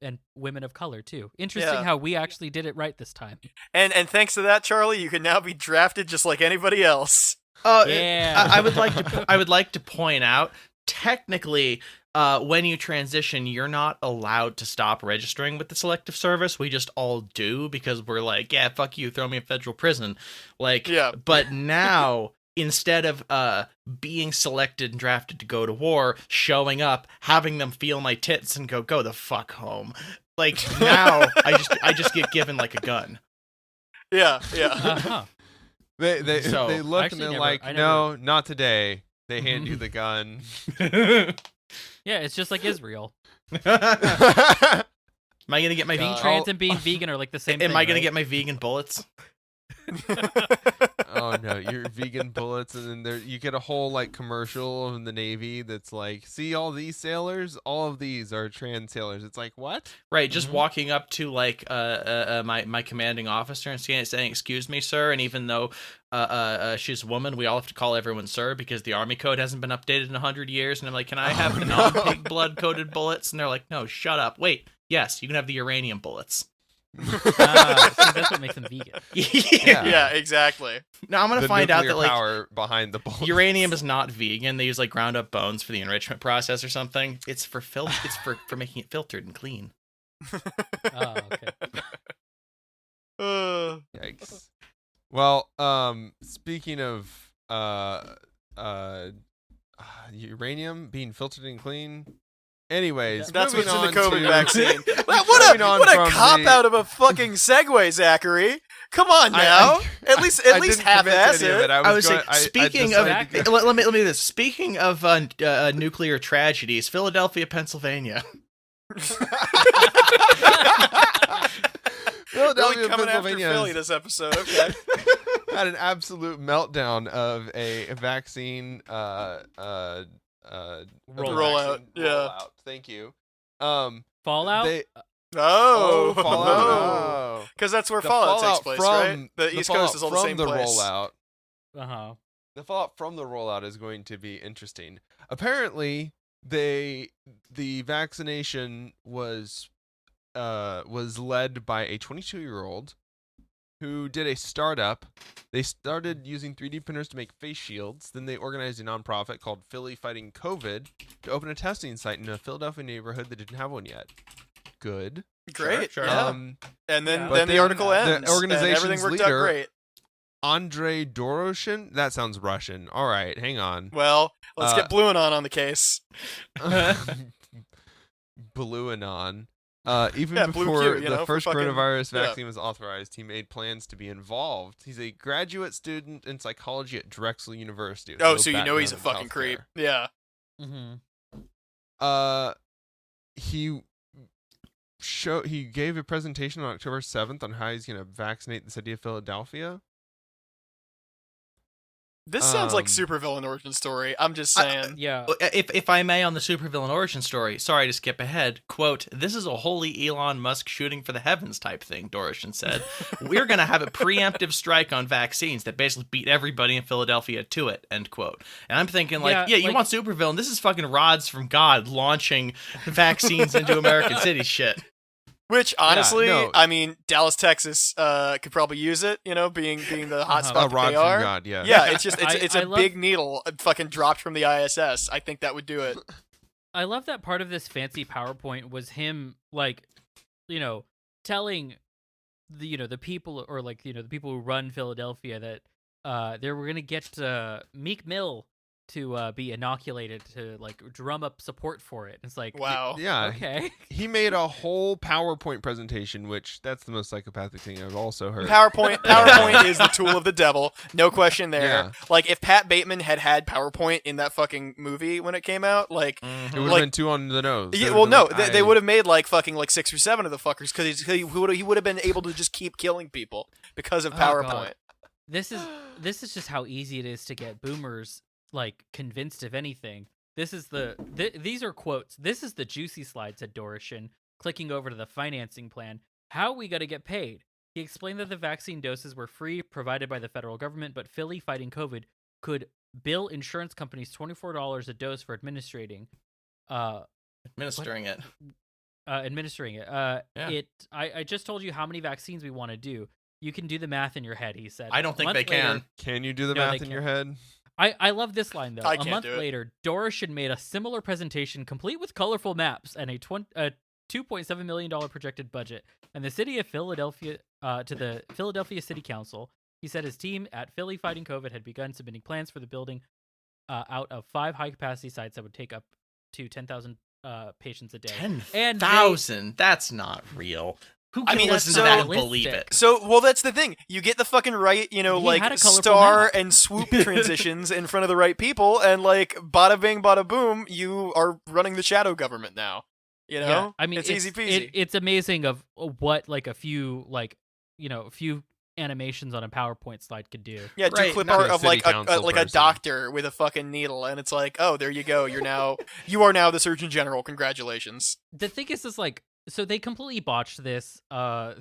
Speaker 3: And women of color too. Interesting
Speaker 2: Yeah.
Speaker 3: how we actually did it right this time.
Speaker 2: And thanks to that, Charlie, you can now be drafted just like anybody else.
Speaker 3: Yeah.
Speaker 4: I would like to point out technically when you transition, you're not allowed to stop registering with the Selective Service. We just all do because we're like, yeah, fuck you, throw me in federal prison. Like,
Speaker 2: Yeah.
Speaker 4: But now, instead of being selected and drafted to go to war, showing up, having them feel my tits and go the fuck home. Like now, I just get given like a gun.
Speaker 2: Yeah.
Speaker 3: Uh-huh.
Speaker 1: They
Speaker 4: So,
Speaker 1: they look
Speaker 3: actually
Speaker 1: and they're
Speaker 3: never-
Speaker 1: like,
Speaker 3: I
Speaker 1: no, not today. They hand you the gun.
Speaker 3: Yeah, it's just like Israel.
Speaker 4: Am I gonna get my
Speaker 3: Being
Speaker 2: God.
Speaker 3: trans and being vegan are like the same thing.
Speaker 4: Am I gonna
Speaker 3: right?
Speaker 4: get my vegan bullets?
Speaker 1: Oh no, you're vegan bullets, and then you get a whole like commercial in the Navy that's like, see all these sailors, all of these are trans sailors. It's like, what?
Speaker 4: Right, just
Speaker 3: Mhm.
Speaker 4: walking up to like my commanding officer and saying, "Excuse me, sir," and even though she's a woman, we all have to call everyone sir because the Army code hasn't been updated in 100 years. And I'm like, "Can I have the non-pig blood coated bullets?" And they're like, "No, shut up. Wait, yes, you can have the uranium bullets."
Speaker 3: See, that's what makes them vegan.
Speaker 1: Yeah.
Speaker 2: Yeah, exactly.
Speaker 4: Now I'm gonna
Speaker 1: The
Speaker 4: find out that
Speaker 1: nuclear
Speaker 4: like
Speaker 1: power behind the bullets.
Speaker 4: uranium is not vegan. They use like ground up bones for the enrichment process or something. It's for It's for making it filtered and clean.
Speaker 3: Oh, okay.
Speaker 1: Yikes. Well, speaking of uranium being filtered and clean. Anyways,
Speaker 2: That's
Speaker 1: moving
Speaker 2: what's in the
Speaker 1: on
Speaker 2: COVID
Speaker 1: to-
Speaker 2: vaccine.
Speaker 1: Moving on
Speaker 2: What a
Speaker 1: from
Speaker 2: cop
Speaker 1: the-
Speaker 2: out of a fucking segue, Zachary. Come on now. At least half-ass it.
Speaker 4: I was saying, speaking of, let me do this. Speaking of nuclear tragedies, Philadelphia, Pennsylvania.
Speaker 2: Really coming after Philly this episode. Okay.
Speaker 1: Had an absolute meltdown of a vaccine
Speaker 2: rollout.
Speaker 1: Rollout. Thank you.
Speaker 3: Fallout.
Speaker 2: Fallout. Because that's where Fallout takes place, right? The East Coast is all the same place.
Speaker 1: Rollout.
Speaker 3: Uh-huh.
Speaker 1: The fallout from the rollout is going to be interesting. Apparently, the vaccination was led by a 22-year-old who did a startup. They started using 3D printers to make face shields. Then they organized a nonprofit called Philly Fighting COVID to open a testing site in a Philadelphia neighborhood that didn't have one yet. Good.
Speaker 2: Great.
Speaker 4: Sure.
Speaker 2: Yeah. And then the article ends.
Speaker 1: The organization's
Speaker 2: and everything worked
Speaker 1: leader,
Speaker 2: out great.
Speaker 1: Andrei Doroshin? That sounds Russian. All right, hang on.
Speaker 2: Well, let's get Blueanon on the case.
Speaker 1: Blueanon. Even
Speaker 2: Yeah,
Speaker 1: before
Speaker 2: Blue Q,
Speaker 1: the first
Speaker 2: for fucking-
Speaker 1: coronavirus vaccine was authorized, he made plans to be involved. He's a graduate student in psychology at Drexel University.
Speaker 2: Oh,
Speaker 1: No
Speaker 2: so you know he's a
Speaker 1: background in
Speaker 2: fucking creep.
Speaker 1: healthcare.
Speaker 2: Yeah.
Speaker 3: Mm-hmm.
Speaker 1: He gave a presentation on October 7th on how he's going to vaccinate the city of Philadelphia.
Speaker 2: This sounds like supervillain origin story. I'm just saying.
Speaker 3: Yeah.
Speaker 4: If I may, on the supervillain origin story, sorry to skip ahead, quote, "This is a wholly Elon Musk shooting for the heavens type thing," Doroshin said. "We're going to have a preemptive strike on vaccines that basically beat everybody in Philadelphia to it," end quote. And I'm thinking, you want supervillain? This is fucking rods from God launching vaccines into American cities shit.
Speaker 2: Which, honestly, I mean, Dallas, Texas could probably use it, being the hot spot that they are.
Speaker 1: From God, yeah.
Speaker 2: Yeah, it's just, it's a big needle fucking dropped from the ISS. I think that would do it.
Speaker 3: I love that part of this fancy PowerPoint was him, telling the people, or the people who run Philadelphia that they were going to get Meek Mill to be inoculated to drum up support for it. It's like,
Speaker 2: wow.
Speaker 1: Yeah.
Speaker 3: Okay.
Speaker 1: He made a whole PowerPoint presentation, which that's the most psychopathic thing I've also heard.
Speaker 2: PowerPoint is the tool of the devil. No question there.
Speaker 1: Yeah.
Speaker 2: If Pat Bateman had PowerPoint in that fucking movie when it came out,
Speaker 1: it would have been too on the nose.
Speaker 2: Yeah, well, no, they would have made 6 or 7 of the fuckers because he would have been able to just keep killing people because of PowerPoint.
Speaker 3: God. This is just how easy it is to get boomers convinced of anything. This is these are quotes. "This is the juicy slide," said Doroshin, clicking over to the financing plan. "How we gotta get paid?" He explained that the vaccine doses were free, provided by the federal government, but Philly Fighting COVID could bill insurance companies $24 a dose for administering it.
Speaker 4: Yeah.
Speaker 3: I just told you how many vaccines we want to do. You can do the math in your head, he said.
Speaker 4: I don't think they can.
Speaker 1: Can you do the
Speaker 3: No,
Speaker 1: math
Speaker 3: they
Speaker 1: in your
Speaker 3: can't.
Speaker 1: head?
Speaker 3: I love this line, though.
Speaker 2: I
Speaker 3: A
Speaker 2: can't
Speaker 3: month
Speaker 2: do it.
Speaker 3: later, Doroshin made a similar presentation complete with colorful maps and a $2.7 million projected budget. And the city of Philadelphia, to the Philadelphia City Council, he said his team at Philly Fighting COVID had begun submitting plans for the building out of 5 high-capacity sites that would take up to 10,000 patients a day.
Speaker 4: 10,000? That's not real. Who can listen to
Speaker 2: so
Speaker 4: that and believe it?
Speaker 2: So, well, that's the thing. You get the fucking right,
Speaker 3: had a colorful
Speaker 2: star
Speaker 3: map.
Speaker 2: and swoop transitions in front of the right people, and bada bing, bada boom, you are running the shadow government now.
Speaker 3: Yeah, I mean,
Speaker 2: it's easy peasy.
Speaker 3: It's amazing of what a few animations on a PowerPoint slide could do.
Speaker 2: Yeah, do
Speaker 4: Right,
Speaker 2: clip
Speaker 1: not
Speaker 2: art
Speaker 1: a
Speaker 2: of
Speaker 1: city
Speaker 2: a
Speaker 1: council person.
Speaker 2: doctor with a fucking needle, and it's oh, there you go. You are now the Surgeon General. Congratulations.
Speaker 3: The thing is so they completely botched this.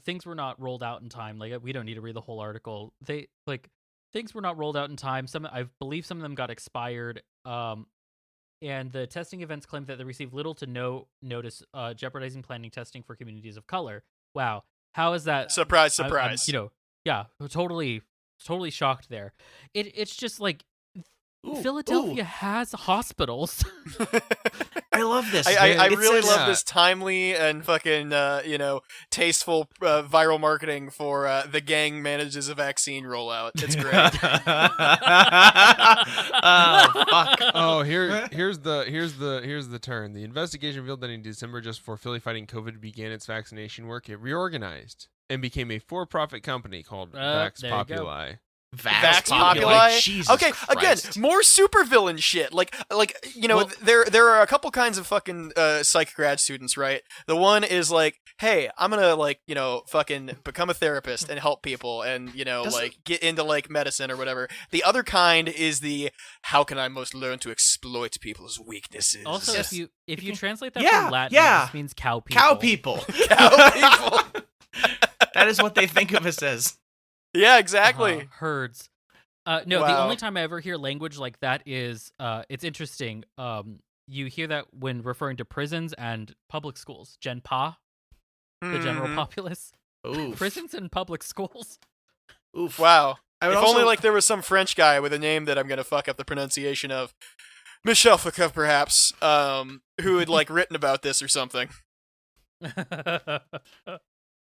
Speaker 3: Things were not rolled out in time. We don't need to read the whole article. Things were not rolled out in time. I believe some of them got expired. And the testing events claimed that they received little to no notice, jeopardizing planning testing for communities of color. Wow, how is that?
Speaker 2: Surprise,
Speaker 3: I'm,
Speaker 2: surprise.
Speaker 3: yeah, totally shocked there. It's just Philadelphia has hospitals.
Speaker 4: I love this.
Speaker 2: I really love
Speaker 1: yeah.
Speaker 2: this timely and fucking tasteful viral marketing for the gang manages a vaccine rollout. It's great.
Speaker 4: Oh fuck.
Speaker 1: Oh, here's the turn. The investigation revealed that in December, just before Philly Fighting COVID began its vaccination work, it reorganized. and became a for-profit company called Vax
Speaker 3: there you go.
Speaker 1: PopuLie.
Speaker 2: Vax
Speaker 4: PopuLie.
Speaker 2: PopuLie.
Speaker 4: Jesus
Speaker 2: Okay,
Speaker 4: Christ.
Speaker 2: again, more supervillain shit. Like you know,
Speaker 3: Well-
Speaker 2: there are a couple kinds of fucking psych grad students, right? The one is like, hey, I'm gonna like, you know, fucking become a therapist and help people, and you know,
Speaker 4: Doesn't-
Speaker 2: like get into like medicine or whatever. The other kind is the how can I most learn to exploit people's weaknesses.
Speaker 3: Also,
Speaker 4: Yes.
Speaker 3: if you translate that
Speaker 4: Yeah,
Speaker 3: from Latin,
Speaker 4: yeah.
Speaker 3: it just means cow people.
Speaker 4: Cow people.
Speaker 2: Cow people.
Speaker 4: That is what they think of us as.
Speaker 2: Yeah, exactly.
Speaker 3: Herds. No, the
Speaker 2: Wow.
Speaker 3: only time I ever hear language like that is it's interesting. You hear that when referring to prisons and public schools. Gen Pa, the general
Speaker 2: Mhm.
Speaker 3: populace.
Speaker 4: Oof.
Speaker 3: Prisons and public schools.
Speaker 4: Oof.
Speaker 2: Wow.
Speaker 4: I would
Speaker 2: If
Speaker 4: also,
Speaker 2: only like there was some French guy with a name that I'm gonna fuck up the pronunciation of, Michel Foucault, perhaps, who had like written about this or something.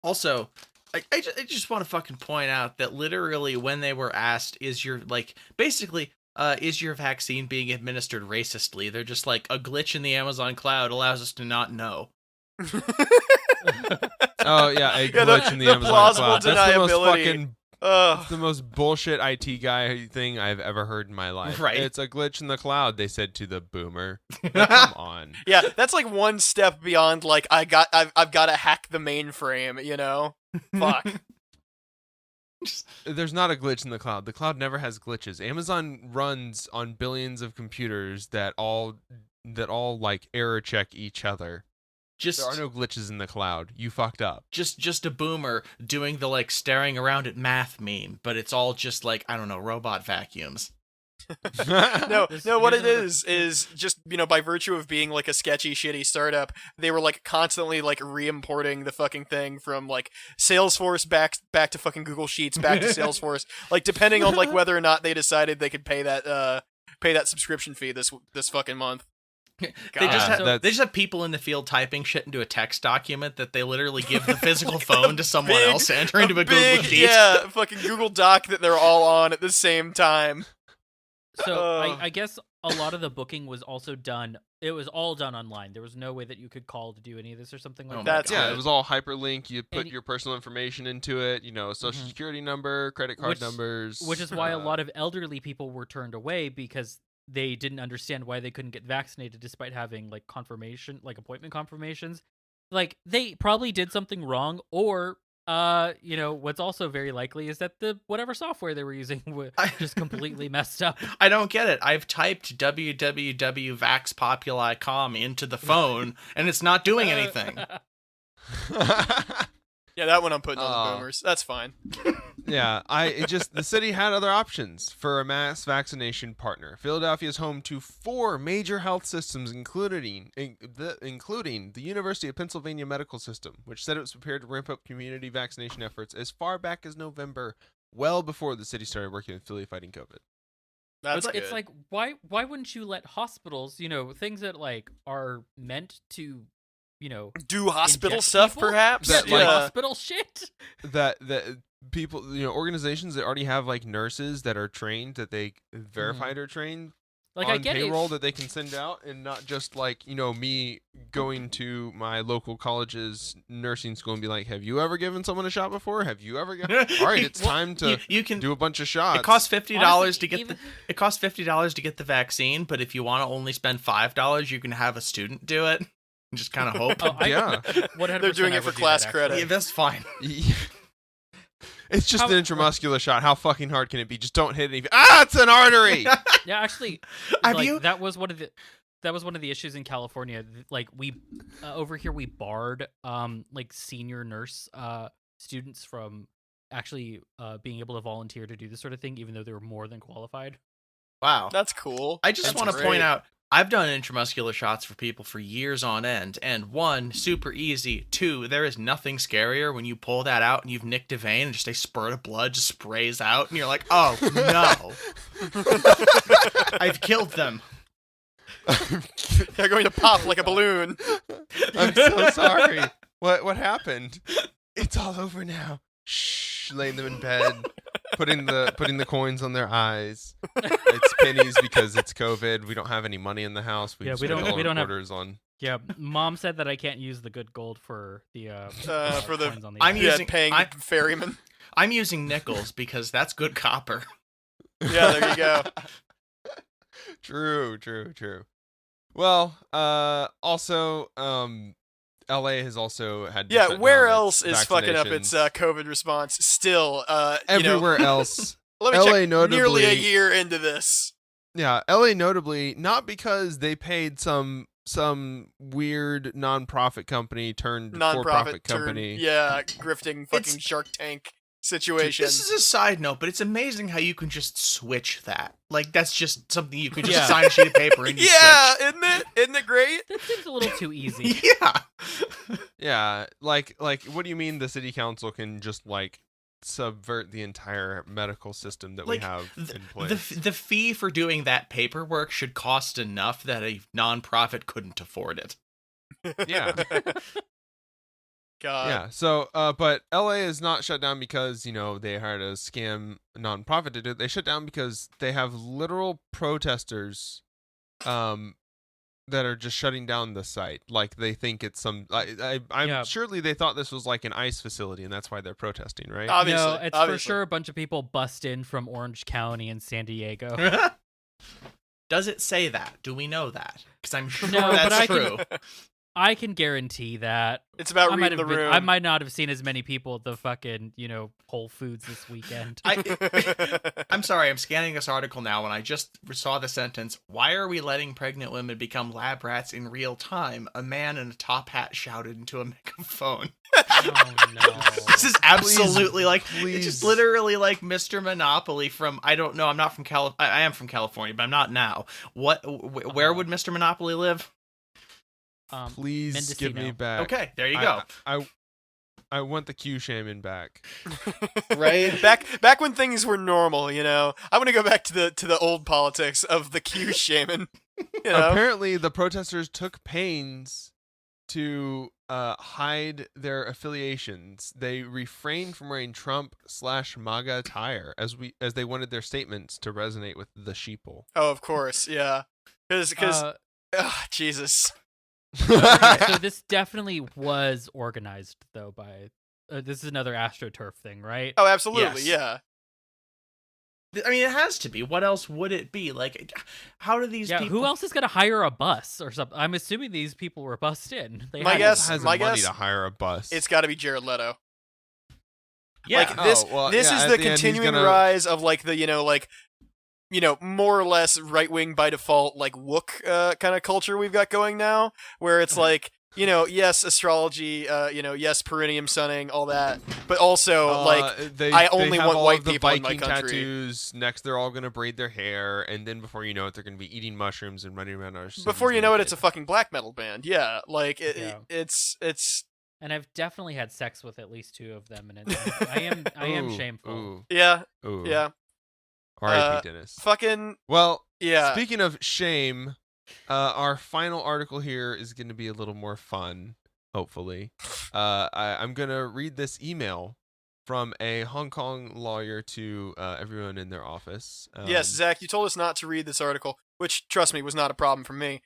Speaker 4: Also, I just want to fucking point out that literally when they were asked, is your vaccine being administered racistly? They're just like, a glitch in the Amazon cloud allows us to not know.
Speaker 1: Oh yeah, a
Speaker 2: Yeah,
Speaker 1: glitch in the Amazon
Speaker 2: plausible
Speaker 1: cloud. That's the most
Speaker 2: deniability.
Speaker 1: fucking.
Speaker 2: Ugh.
Speaker 1: It's the most bullshit IT guy thing I've ever heard in my life.
Speaker 4: Right.
Speaker 1: It's a glitch in the cloud, they said to the boomer. Like, come on.
Speaker 2: Yeah, that's like one step beyond like I've got to hack the mainframe, you know? Fuck.
Speaker 1: There's not a glitch in the cloud. The cloud never has glitches. Amazon runs on billions of computers that all like error check each other.
Speaker 4: Just
Speaker 1: There are no glitches in the cloud. You fucked up.
Speaker 4: just a boomer doing the like staring around at math meme, but it's all just like, I don't know, robot vacuums.
Speaker 2: No,
Speaker 3: This-
Speaker 2: what it
Speaker 3: here's
Speaker 2: is just, you know, by virtue of being like a sketchy, shitty startup, they were like constantly like re-importing the fucking thing from like Salesforce back to fucking Google Sheets, back to Salesforce, like depending on like whether or not they decided they could pay that subscription fee this fucking month.
Speaker 4: They
Speaker 2: God.
Speaker 4: just
Speaker 1: Yeah,
Speaker 4: have,
Speaker 1: that's-
Speaker 4: they just have people in the field typing shit into a text document that they literally give the physical phone to someone
Speaker 2: big-
Speaker 4: else to enter into a
Speaker 2: big,
Speaker 4: Google Sheet.
Speaker 2: yeah, fucking Google Doc that they're all on at the same time.
Speaker 3: So
Speaker 2: Ugh.
Speaker 3: I guess a lot of the booking was also done. It was all done online. There was no way that you could call to do any of this or something like
Speaker 4: Oh my
Speaker 3: that.
Speaker 2: That's
Speaker 1: Yeah,
Speaker 2: good.
Speaker 1: it was all hyperlink. You put
Speaker 3: And-
Speaker 1: your personal information into it, social
Speaker 3: Mhm.
Speaker 1: security number, credit card
Speaker 3: Which-
Speaker 1: numbers.
Speaker 3: Which is why a lot of elderly people were turned away because they didn't understand why they couldn't get vaccinated despite having like confirmation, like appointment confirmations. Like they probably did something wrong, or what's also very likely is that the whatever software they were using was just completely messed up.
Speaker 4: I don't get it. I've typed www.vaxpopuli.com into the phone, and it's not doing anything.
Speaker 2: Yeah, that one I'm putting on
Speaker 1: Oh.
Speaker 2: the boomers. That's fine.
Speaker 1: Yeah, the city had other options for a mass vaccination partner. Philadelphia is home to 4 major health systems, including the University of Pennsylvania Medical System, which said it was prepared to ramp up community vaccination efforts as far back as November, well before the city started working with Philly fighting COVID.
Speaker 2: That's
Speaker 3: It's
Speaker 2: good.
Speaker 3: like why wouldn't you let hospitals, things that like are meant to,
Speaker 2: do hospital
Speaker 3: inject
Speaker 2: stuff,
Speaker 3: people?
Speaker 2: perhaps.
Speaker 1: That,
Speaker 3: do
Speaker 1: like-
Speaker 3: hospital shit?
Speaker 1: That people, organizations that already have like nurses that are trained, that they verified are trained
Speaker 3: Like
Speaker 1: on
Speaker 3: I get
Speaker 1: payroll
Speaker 3: it.
Speaker 1: that they can send out, and not just like me going to my local college's nursing school and be like, have you ever given someone a shot before? Have you ever all right, it's time to
Speaker 4: You can
Speaker 1: do a bunch of shots.
Speaker 4: It costs $50
Speaker 3: Honestly,
Speaker 4: to get
Speaker 3: even-
Speaker 4: it costs $50 to get the vaccine, but if you want to only spend $5, you can have a student do it. And just kind of hope.
Speaker 3: Oh,
Speaker 1: Yeah.
Speaker 3: 100%
Speaker 2: They're doing
Speaker 3: I
Speaker 2: it for
Speaker 3: would do
Speaker 2: class
Speaker 3: that,
Speaker 2: credit.
Speaker 3: actually.
Speaker 4: Yeah, that's fine.
Speaker 1: It's just
Speaker 3: How-
Speaker 1: an intramuscular shot. How fucking hard can it be? Just don't hit anything. It's an artery.
Speaker 3: Yeah, actually,
Speaker 4: Have
Speaker 3: like,
Speaker 4: you-
Speaker 3: that was one of the issues in California. Like we over here we barred like senior nurse students from actually being able to volunteer to do this sort of thing, even though they were more than qualified.
Speaker 4: Wow.
Speaker 2: That's cool.
Speaker 4: I just
Speaker 2: That's
Speaker 4: want to
Speaker 2: great.
Speaker 4: point out, I've done intramuscular shots for people for years on end, and 1, super easy. 2, there is nothing scarier when you pull that out and you've nicked a vein and just a spurt of blood just sprays out, and you're like, oh no, I've killed them.
Speaker 2: They're going to pop like a balloon.
Speaker 1: I'm so sorry. What happened? It's all over now. Shh. Laying them in bed, putting the coins on their eyes. It's pennies because it's COVID. We don't have any money in the house.
Speaker 3: Yeah,
Speaker 1: just
Speaker 3: we don't-
Speaker 1: spent all
Speaker 3: we
Speaker 1: our
Speaker 3: don't have-
Speaker 1: quarters on.
Speaker 3: Yeah, Mom said that I can't use the good gold for the
Speaker 2: for the
Speaker 3: coins on the
Speaker 4: I'm
Speaker 3: island.
Speaker 4: using-
Speaker 2: paying
Speaker 4: I-
Speaker 2: ferryman.
Speaker 4: I'm using nickels because that's good copper.
Speaker 2: Yeah, there you go.
Speaker 1: True. Well, also, LA has also had to
Speaker 2: Yeah,
Speaker 1: shut
Speaker 2: where
Speaker 1: down
Speaker 2: else
Speaker 1: its
Speaker 2: is fucking up its
Speaker 1: vaccinations.
Speaker 2: COVID response? Still,
Speaker 1: Everywhere else.
Speaker 2: let me
Speaker 1: LA
Speaker 2: check. Nearly a
Speaker 1: notably-
Speaker 2: year into this.
Speaker 1: Yeah, LA notably, not because they paid some weird non-profit company turned for-profit company.
Speaker 2: Yeah, grifting fucking Shark Tank situation.
Speaker 4: This is a side note, but it's amazing how you can just switch that. Like, that's just something you can just
Speaker 3: Yeah.
Speaker 4: sign a sheet of paper and you
Speaker 2: yeah, isn't it? Isn't it great?
Speaker 3: That seems a little too easy.
Speaker 4: switch. Yeah.
Speaker 1: Yeah, like what do you mean the city council can just like subvert the entire medical system that
Speaker 4: Like,
Speaker 1: we have in
Speaker 4: The
Speaker 1: place?
Speaker 4: the fee for doing that paperwork should cost enough that a nonprofit couldn't afford it.
Speaker 1: Yeah.
Speaker 2: God.
Speaker 1: Yeah. So, but LA is not shut down because they hired a scam nonprofit to do it. They shut down because they have literal protesters, that are just shutting down the site. Like they think it's some. I'm
Speaker 3: Yeah.
Speaker 1: surely they thought this was like an ICE facility, and that's why they're protesting, right?
Speaker 2: Obviously,
Speaker 3: No, it's for
Speaker 2: obviously.
Speaker 3: sure a bunch of people bust in from Orange County and San Diego.
Speaker 4: Does it say that? Do we know that? Because I'm sure
Speaker 3: No, but
Speaker 4: that's
Speaker 3: I
Speaker 4: true.
Speaker 3: I can guarantee that.
Speaker 2: It's about
Speaker 3: I might
Speaker 2: reading
Speaker 3: have
Speaker 2: the
Speaker 3: been,
Speaker 2: room.
Speaker 3: I might not have seen as many people at the fucking, Whole Foods this weekend.
Speaker 4: I'm sorry, I'm scanning this article now and I just saw the sentence, "Why are we letting pregnant women become lab rats in real time?" A man in a top hat shouted into a megaphone.
Speaker 3: Oh no.
Speaker 4: This is absolutely it's
Speaker 1: please.
Speaker 4: just literally like Mr. Monopoly from, I don't know, I'm not from I am from California, but I'm not now. Where would Mr. Monopoly live?
Speaker 1: Please give me
Speaker 3: Mendocino.
Speaker 1: back.
Speaker 4: Okay, there you go.
Speaker 1: I want the Q shaman back.
Speaker 4: Right?
Speaker 2: back when things were normal, I want to go back to the old politics of the Q shaman.
Speaker 1: Apparently, the protesters took pains to hide their affiliations. They refrained from wearing Trump/MAGA attire as they wanted their statements to resonate with the sheeple.
Speaker 2: Oh, of course, yeah. Because Jesus.
Speaker 3: So this definitely was organized though by this is another AstroTurf thing, right?
Speaker 2: Oh, absolutely,
Speaker 4: Yes.
Speaker 2: yeah.
Speaker 4: I mean, it has to be. What else would it be? Like, how do these
Speaker 3: Yeah,
Speaker 4: people...
Speaker 3: who else is gonna hire a bus or something? I'm assuming these people were bussed in. They
Speaker 2: My
Speaker 3: had to-
Speaker 2: guess-
Speaker 1: has the
Speaker 2: my
Speaker 1: money
Speaker 2: guess-
Speaker 1: to hire a bus.
Speaker 2: It's got to be Jared Leto.
Speaker 4: Yeah.
Speaker 2: Like this.
Speaker 1: Oh, well,
Speaker 2: this
Speaker 1: yeah,
Speaker 2: is
Speaker 1: at
Speaker 2: the
Speaker 1: the end, he's
Speaker 2: continuing
Speaker 1: gonna-
Speaker 2: rise of like the more or less right wing by default like wook kind of culture we've got going now, where it's like yes astrology, yes perineum sunning, all that, but also I only
Speaker 1: have
Speaker 2: want
Speaker 1: all
Speaker 2: white
Speaker 1: of the
Speaker 2: people in my
Speaker 1: Viking
Speaker 2: country.
Speaker 1: tattoos. Next, they're all gonna braid their hair, and then before you know it, they're gonna be eating mushrooms and running around our cities
Speaker 2: Before you know it, it's a
Speaker 1: naked.
Speaker 2: fucking black metal band. Yeah, like
Speaker 3: Yeah.
Speaker 2: it's
Speaker 3: and I've definitely had sex with at least two of them, and I am
Speaker 1: Ooh,
Speaker 3: shameful.
Speaker 2: yeah,
Speaker 1: Ooh.
Speaker 2: yeah,
Speaker 1: R.I.P. Dennis.
Speaker 2: fucking
Speaker 1: Well,
Speaker 2: yeah.
Speaker 1: speaking of shame, our final article here is going to be a little more fun, hopefully. I'm going to read this email from a Hong Kong lawyer to everyone in their office.
Speaker 2: Yes, Zach, you told us not to read this article, which, trust me, was not a problem for me.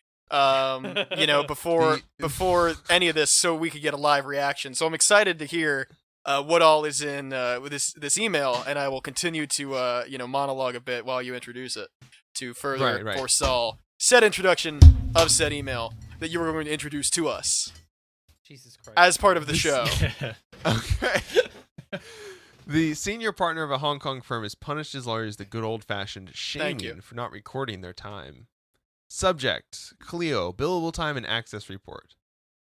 Speaker 2: Before any of this, so we could get a live reaction. So I'm excited to hear what all is in with this email, and I will continue to monologue a bit while you introduce it to further
Speaker 1: Right.
Speaker 2: forestall said introduction of said email that you were going to introduce to us
Speaker 3: Jesus Christ.
Speaker 2: as part of the show.
Speaker 1: Okay. The senior partner of a Hong Kong firm has punished his lawyers the good old-fashioned
Speaker 2: Thank you.
Speaker 1: shaming for not recording their time. Subject, Clio, billable time and access report.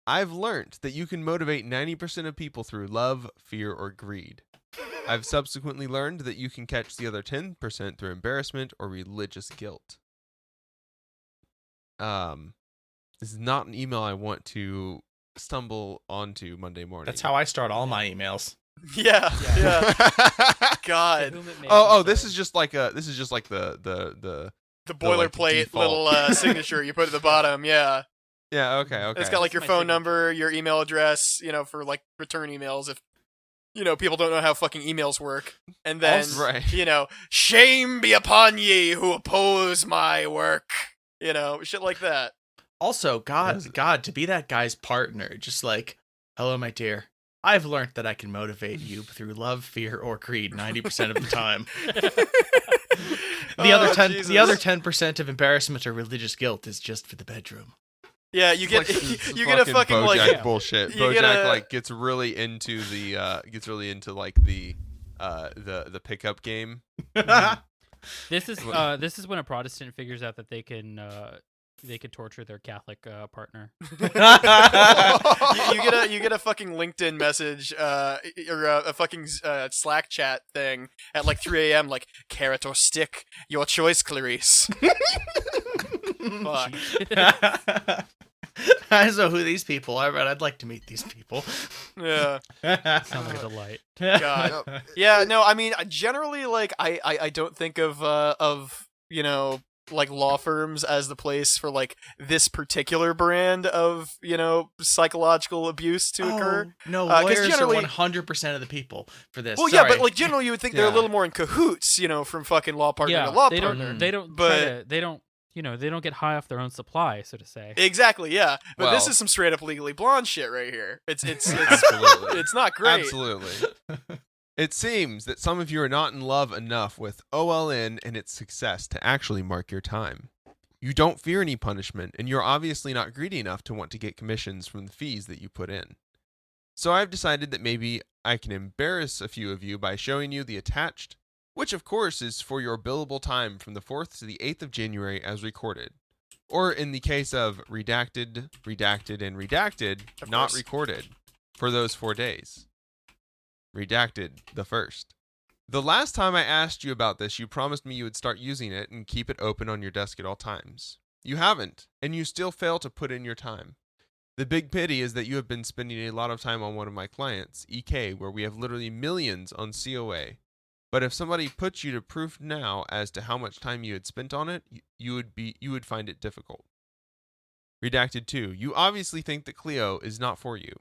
Speaker 1: I've learned that you can motivate 90% of people through love, fear, or greed. I've subsequently learned that you can catch the other 10% through embarrassment or religious guilt. This is not an email I want to stumble onto Monday morning.
Speaker 4: That's how I start all my emails.
Speaker 2: Yeah.
Speaker 3: To
Speaker 2: God,
Speaker 3: whom it may
Speaker 1: Oh,
Speaker 3: concern.
Speaker 1: this is just like the
Speaker 2: the
Speaker 1: like,
Speaker 2: boilerplate
Speaker 1: default.
Speaker 2: little signature you put at the bottom. Yeah.
Speaker 1: yeah, okay.
Speaker 2: It's got like your
Speaker 3: My
Speaker 2: phone
Speaker 3: signature.
Speaker 2: number, your email address, for like return emails if people don't know how fucking emails work. And then
Speaker 1: Also- right.
Speaker 2: Shame be upon ye who oppose my work. Shit like that.
Speaker 4: Also, God, to be that guy's partner, just like, hello, my dear. I've learned that I can motivate you through love, fear, or greed 90% of the time. The other 10% of embarrassment or religious guilt is just for the bedroom.
Speaker 2: Yeah, you get you get a fucking
Speaker 1: BoJack
Speaker 2: like
Speaker 1: bullshit. BoJack like gets really into the the pickup game.
Speaker 3: This is when a Protestant figures out that they can torture their Catholic partner.
Speaker 2: you get a fucking LinkedIn message or a fucking Slack chat thing at like 3 a.m. like carrot or stick, your choice, Clarice. Fuck.
Speaker 4: I don't know who these people are, but I'd like to meet these people.
Speaker 2: Yeah.
Speaker 3: Sounds like a delight.
Speaker 2: God. Yeah, no, I mean, generally, like, I don't think of like law firms as the place for like this particular brand of, psychological abuse to occur.
Speaker 4: No, lawyers are 100% of the people for this.
Speaker 2: Well,
Speaker 4: Sorry.
Speaker 2: yeah, but like generally you would think they're a little more in cahoots, from fucking law partner to law partner.
Speaker 3: They don't get high off their own supply, so to say.
Speaker 2: Exactly, yeah. But this is some straight up Legally Blonde shit right here. It's
Speaker 1: Absolutely.
Speaker 2: it's not great.
Speaker 1: Absolutely. It seems that some of you are not in love enough with OLN and its success to actually mark your time. You don't fear any punishment, and you're obviously not greedy enough to want to get commissions from the fees that you put in. So I've decided that maybe I can embarrass a few of you by showing you the attached, which of course is for your billable time from the 4th to the 8th of January as recorded. Or in the case of redacted, redacted, and redacted, not recorded for those 4 days. Redacted the 1st. The last time I asked you about this, you promised me you would start using it and keep it open on your desk at all times. You haven't, and you still fail to put in your time. The big pity is that you have been spending a lot of time on one of my clients, EK, where we have literally millions on COA. But if somebody puts you to proof now as to how much time you had spent on it, you would find it difficult. Redacted 2. You obviously think that Clio is not for you.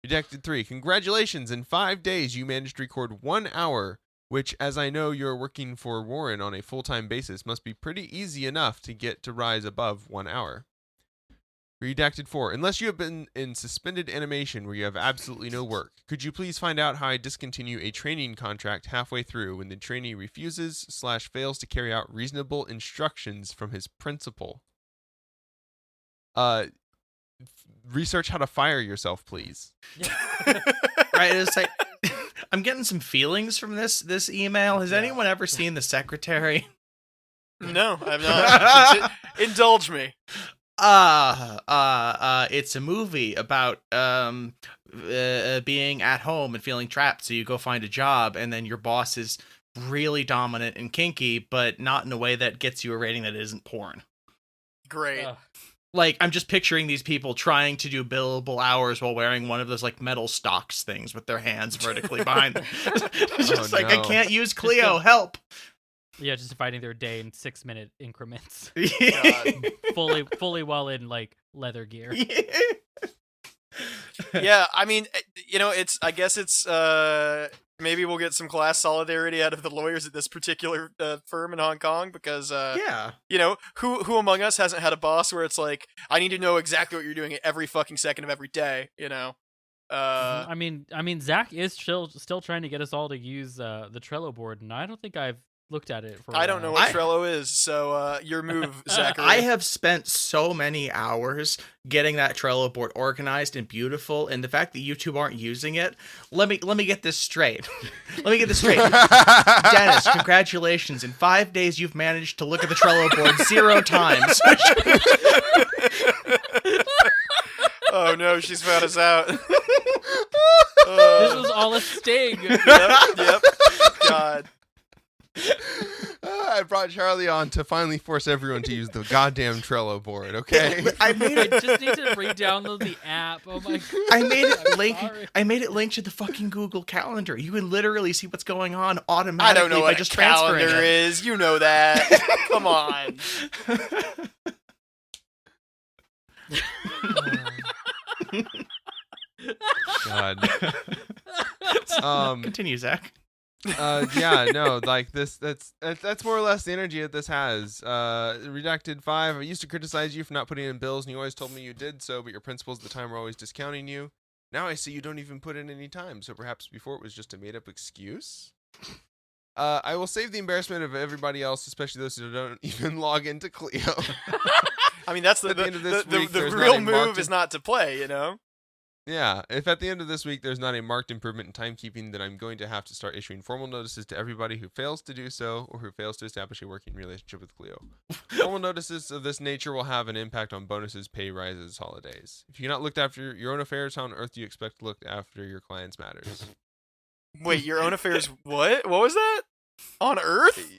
Speaker 1: Redacted 3. Congratulations! In 5 days you managed to record 1 hour, which, as I know you're working for Warren on a full-time basis, must be pretty easy enough to get to rise above 1 hour. Redacted 4. Unless you have been in suspended animation where you have absolutely no work, could you please find out how I discontinue a training contract halfway through when the trainee refuses/fails to carry out reasonable instructions from his principal? Research how to fire yourself, please.
Speaker 4: Right, it's like I'm getting some feelings from this email. Has anyone ever seen The Secretary?
Speaker 2: No, I've not. Indulge me.
Speaker 4: It's a movie about being at home and feeling trapped, so you go find a job, and then your boss is really dominant and kinky, but not in a way that gets you a rating that isn't porn.
Speaker 2: Great.
Speaker 4: Like, I'm just picturing these people trying to do billable hours while wearing one of those, like, metal stocks things with their hands vertically behind them. It's just I can't use Clio, help!
Speaker 3: Yeah, just dividing their day in 6-minute increments. fully well in, like, leather gear.
Speaker 2: Yeah, I mean, I guess it's, maybe we'll get some class solidarity out of the lawyers at this particular firm in Hong Kong because, who among us hasn't had a boss where it's like, I need to know exactly what you're doing at every fucking second of every day,
Speaker 3: I mean, Zach is still trying to get us all to use the Trello board, and I don't think I've looked at it for a while.
Speaker 2: I don't know what Trello is, so your move, Zachary.
Speaker 4: I have spent so many hours getting that Trello board organized and beautiful, and the fact that you two aren't using it, let me get this straight. Dennis, congratulations. In 5 days, you've managed to look at the Trello board 0 times.
Speaker 2: Oh no, she's found us out.
Speaker 3: This was all a sting.
Speaker 2: Yep. God.
Speaker 1: I brought Charlie on to finally force everyone to use the goddamn Trello board, okay?
Speaker 3: I just need to re-download the app. Oh my god.
Speaker 4: I made it link to the fucking Google Calendar. You can literally see what's going on automatically.
Speaker 2: I don't know what
Speaker 4: a
Speaker 2: calendar is. You know that. Come on.
Speaker 1: God.
Speaker 4: Continue, Zach.
Speaker 1: Yeah, no, like that's more or less the energy that this has. Redacted 5, I used to criticize you for not putting in bills, and you always told me you did so, but your principals at the time were always discounting you. Now I see you don't even put in any time, so perhaps before it was just a made-up excuse? I will save the embarrassment of everybody else, especially those who don't even log into Clio.
Speaker 2: I mean, that's the real move is not to play, you know?
Speaker 1: Yeah, if at the end of this week there's not a marked improvement in timekeeping, then I'm going to have to start issuing formal notices to everybody who fails to do so or who fails to establish a working relationship with Clio. Formal notices of this nature will have an impact on bonuses, pay rises, holidays. If you're not looked after your own affairs, how on earth do you expect to look after your clients' matters?
Speaker 2: Wait, your own affairs? What? What was that? On Earth?